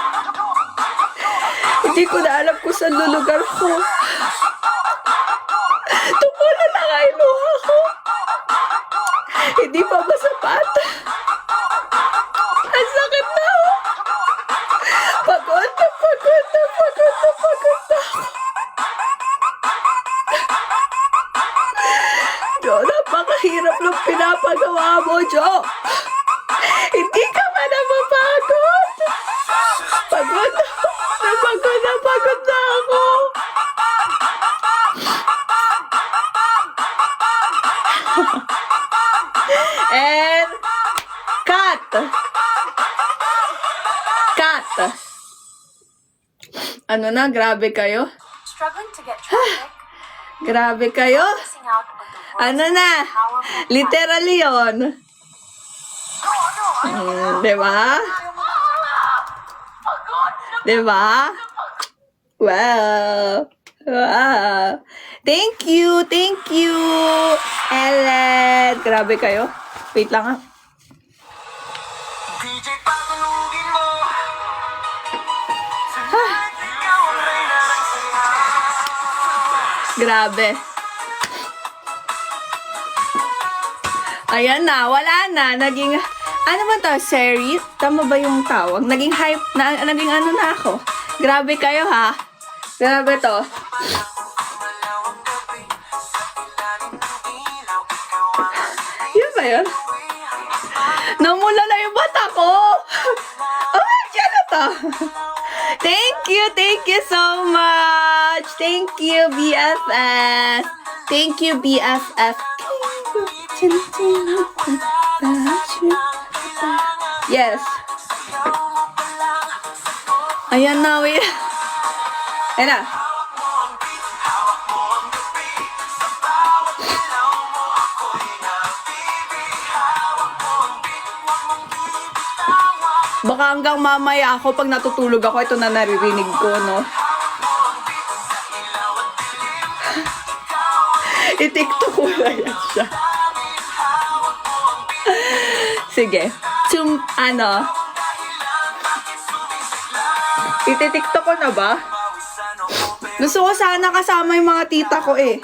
Hindi ko na alam kung saan lulugar ko. Tumulo na nga yung luha ko. Hindi pa ba sapat? Ang sakit na ako. Pagod na ako. Jo, napakahirap ng pinapagawa mo, Jo. Hindi ka ba napapagod? Pagod na ako. And cut. Ano na, grabe kayo? Struggling to get traffic. Grabe kayo? Missing out on the world's Ano na? powerful Literally yun. Diba? Diba? Wow. Thank you, Ellen. Grabe kayo. Wait lang, ha. DJ, patunugin mo. Tonight, ikaw ang reyna ng saya. Grabe. Ayan na, wala na. Naging, ano ba to? Series? Tama ba yung tawag? Naging hype na, naging ano na ako. Grabe kayo, ha? Grabe to. Yun ba yun? Namula na yung bata ko! Oh, dyan na to! Thank you so much! Thank you, BFF! Thank you, BFF! Yes. Ayan na, wait. Ayan na. Baka hanggang mamaya ako, pag natutulog ako, ito na naririnig ko, no? I-tiktok ko na yan siya. Sige. Iti-tiktok ko na ba? Gusto ko sana kasama yung mga tita ko eh.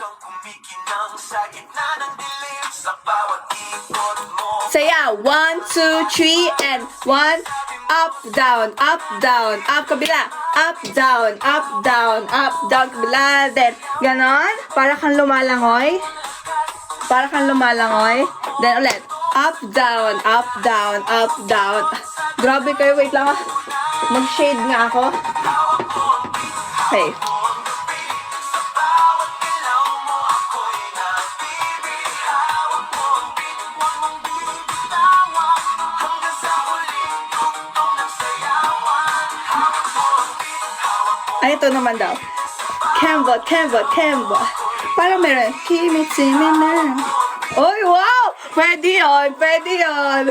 Saya, 1, 2, 3, and 1, up, down, up, kabila, up, down, kabila, then, ganon, para kang lumalangoy, then ulit, up, down, Grabe kayo, wait lang ah. Mag-shade nga ako. Okay. Ay, ito naman daw. Kemba, Kemba, Kemba. Parang meron. Kimitsu me na. Oy, wow! Pwede yun, pwede yun.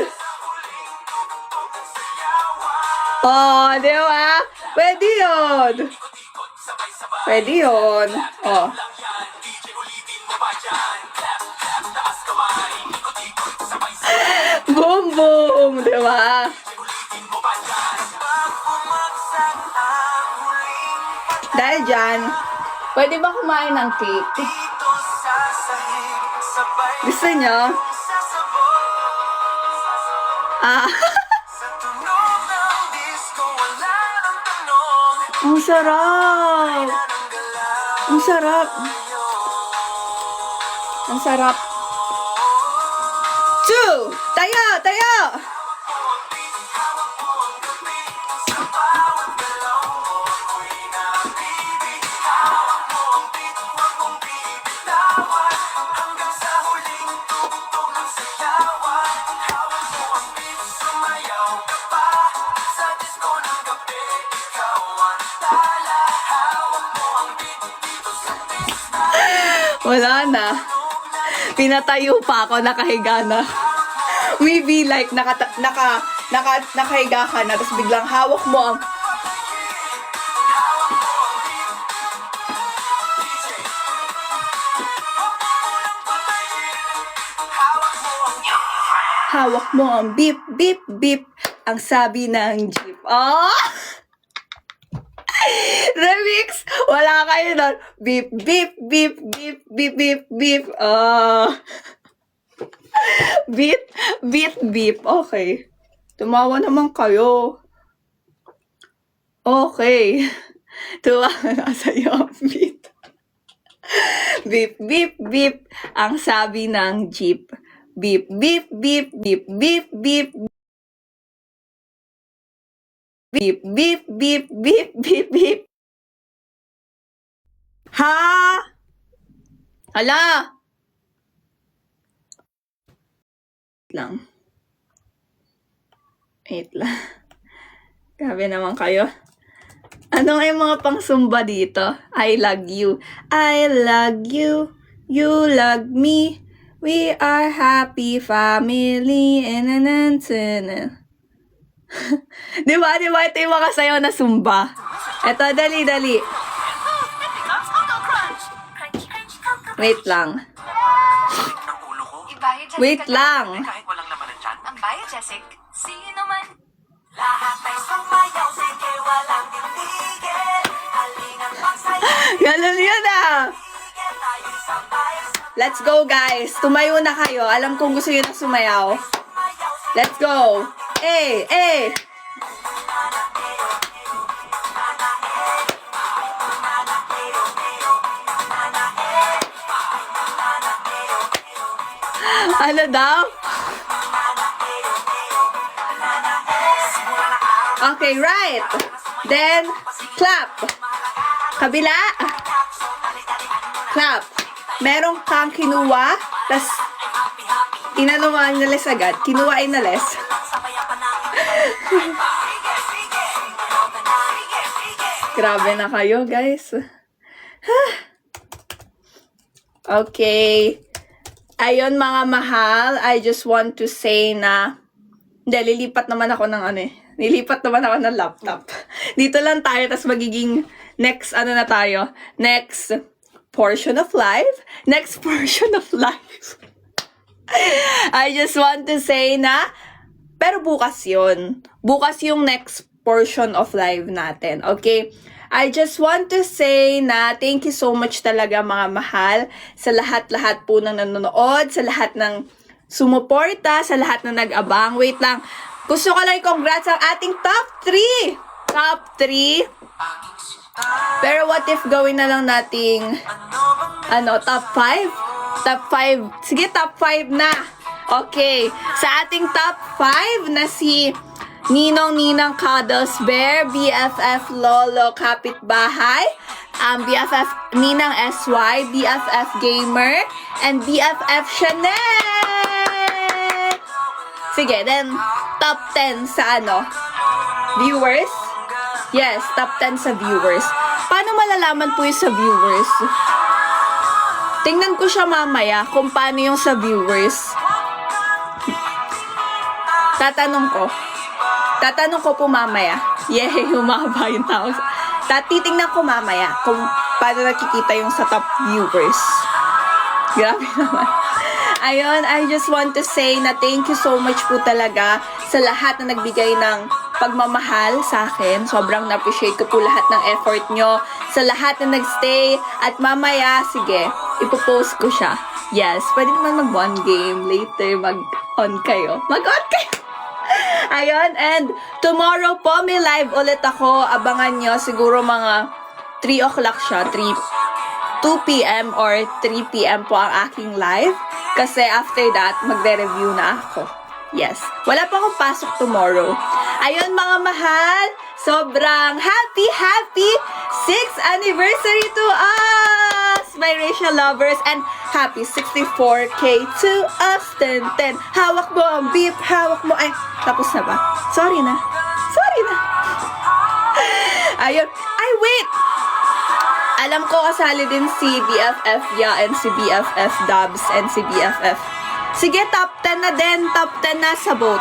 Oh, di ba? Pwede yun. Pwede yun. Oh. Boom, boom. Di ba? Dahil dyan, pwede ba kumain ng cake? Gusto nyo? Ah. Ang sarap! Ang sarap! Ang sarap! 2! Tayo! Tayo! Wala na. Pinatayo pa ako, nakahiga na. Maybe like, nakahiga ka na, tapos biglang hawak mo ang... Hawak mo ang beep, beep, beep, ang sabi ng jeep. Oh! Remix! Wala kayo doon. Beep, beep, beep, beep, beep, beep, beep. Beep, beep, beep. Okay. Tumawa naman kayo. Okay. Tumawa na sa'yo ang beep. Beep, beep, beep. Ang sabi ng jeep. Beep, beep, beep, beep, beep, beep. Beep, beep, beep, beep, beep, beep. Ha? Hala? Wait lang. Wait lang. Grabe naman kayo. Ano nga yung mga pang-sumba dito? I love you. I love you. You love me. We are happy family. Di ba? Di ba? Ito yung mga sayaw na sumba. Ito, dali, dali. Wait lang. Ng ulo ko. Ibayad, Jessica. Wait lang. Kahit walang laman dyan. Ang bayad, Jessica. Sino man? Lahat ay sumayaw, sige walang tindigil. Halingang pagsayaw, Ganun yun ah. tayo sabay. Let's go, guys. Tumayo na kayo. Alam kong gusto yun na sumayaw. Let's go. Eh, eh. Ano daw? Okay, right. Then, clap. Kabila. Clap. Meron kang kinuha, tas inanuwa inalis agad. Kinuha inalis. Grabe na kayo, guys. Okay. Ayun, mga mahal, I just want to say na, hindi, lilipat naman ako ng ano eh. Nilipat naman ako ng laptop. Dito lang tayo, tas magiging next, ano na tayo? Next portion of life. Next portion of life. I just want to say na, pero bukas yun. Bukas yung next portion of life natin. Okay? I just want to say na thank you so much talaga mga mahal sa lahat-lahat po ng nanonood, sa lahat ng sumuporta, sa lahat ng nag-abang. Wait lang. Gusto ko lang i-congrats ang ating top 3. Top 3. Pero what if gawin na lang nating top 5? Top 5. Sige, top 5 na. Okay. Sa ating top 5 na si Ninong Ninang Cuddles Bear, BFF Lolo Kapitbahay, BFF Ninang SY, BFF Gamer, and BFF Chanel! Sige, then top 10 sa viewers? Yes, top 10 sa viewers. Paano malalaman po yung sa viewers? Tingnan ko siya mamaya kung paano yung sa viewers. Tatanong ko po mamaya. Yay, humaba yung tao. Titingnan ko mamaya kung paano nakikita yung sa top viewers. Grabe naman. Ayun, I just want to say na thank you so much po talaga sa lahat na nagbigay ng pagmamahal sa akin. Sobrang na-appreciate ko po lahat ng effort nyo. Sa lahat na nagstay. At mamaya, sige, ipopost ko siya. Yes, pwede naman mag-one game. Later, mag-on kayo. Mag-on kayo! Ayun, and tomorrow po may live ulit ako. Abangan nyo, siguro mga 3 o'clock siya. 2 p.m. or 3 p.m. po ang aking live. Kasi after that, magre-review na ako. Yes. Wala pa akong pasok tomorrow. Ayun mga mahal, sobrang happy 6th anniversary to us! My Rachel lovers, and happy 64K to us! 10. Hawak mo ang beep, hawak mo. Ay, tapos na ba? Sorry na. Ayun. Ay, wait! Alam ko kasali din si BFF Ya and si BFF Dubs and si BFF. Sige, top 10 na din. Top 10 na sa boat.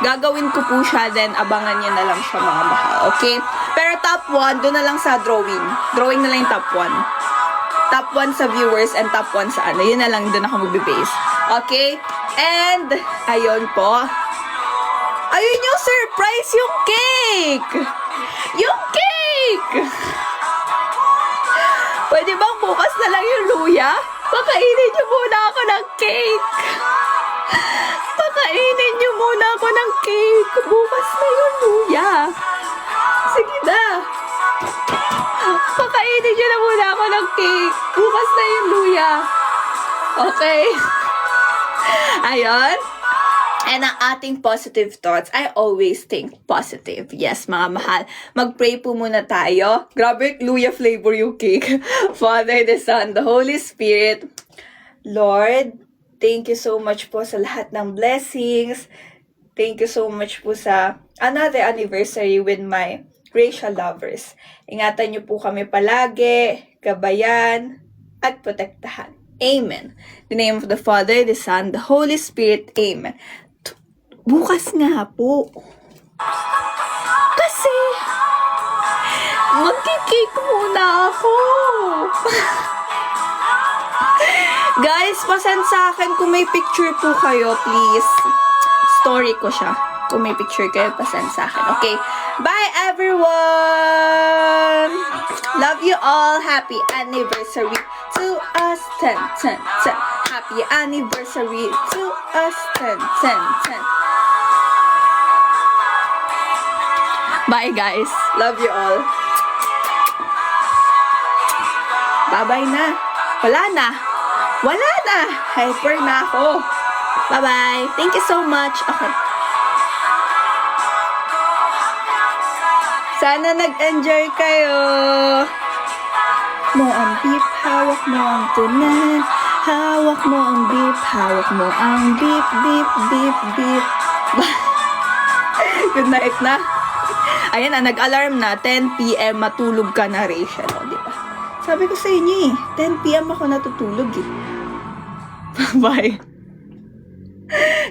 Gagawin ko po siya, then abangan niyo na lang siya mga mahal. Okay? Pero top 1, doon na lang sa drawing. Drawing na lang yung top 1. Top 1 sa viewers and top 1 sa Yun na lang, doon ako magbe-base. Okay? And, ayun po. Ayun yung surprise, yung cake! Yung cake! Pwede bang bukas na lang yung luya? Pakainin niyo muna ako ng cake. Pakainin niyo muna ako ng cake. Bukas na yung luya. Sige na. Pakainin niyo na muna ako ng cake. Bukas na yung luya. Okay? Ayun. And ang ating positive thoughts, I always think positive. Yes, mga mahal. Mag-pray po muna tayo. Grabe, luya flavor yung cake. Father, the Son, the Holy Spirit. Lord, thank you so much po sa lahat ng blessings. Thank you so much po sa another anniversary with my Rachel lovers. Ingatan niyo po kami palagi, gabayan, at protektahan. Amen. In the name of the Father, the Son, the Holy Spirit. Amen. Bukas nga po. Kasi, magkikake muna ako. Guys, pasend sa akin kung may picture po kayo, please. Story ko siya. Kung may picture kayo, pasend sa akin. Okay? Bye, everyone! Love you all. Happy anniversary to us. 10. Happy anniversary to us. 10. Bye, guys. Love you all. Bye-bye na. Wala na. Hyper na ako. Bye-bye. Thank you so much. Okay. Sana nag-enjoy kayo. Mo ang beep, hawak mo ang tunan. Hawak mo ang beep, hawak mo ang beep, beep, beep, beep. Good night na. Ayan na, nag-alarm na. 10 p.m. matulog ka na, Rachel. O, diba? Sabi ko sa inyo 10 p.m. ako natutulog Bye.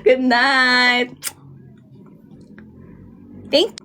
Good night. Thank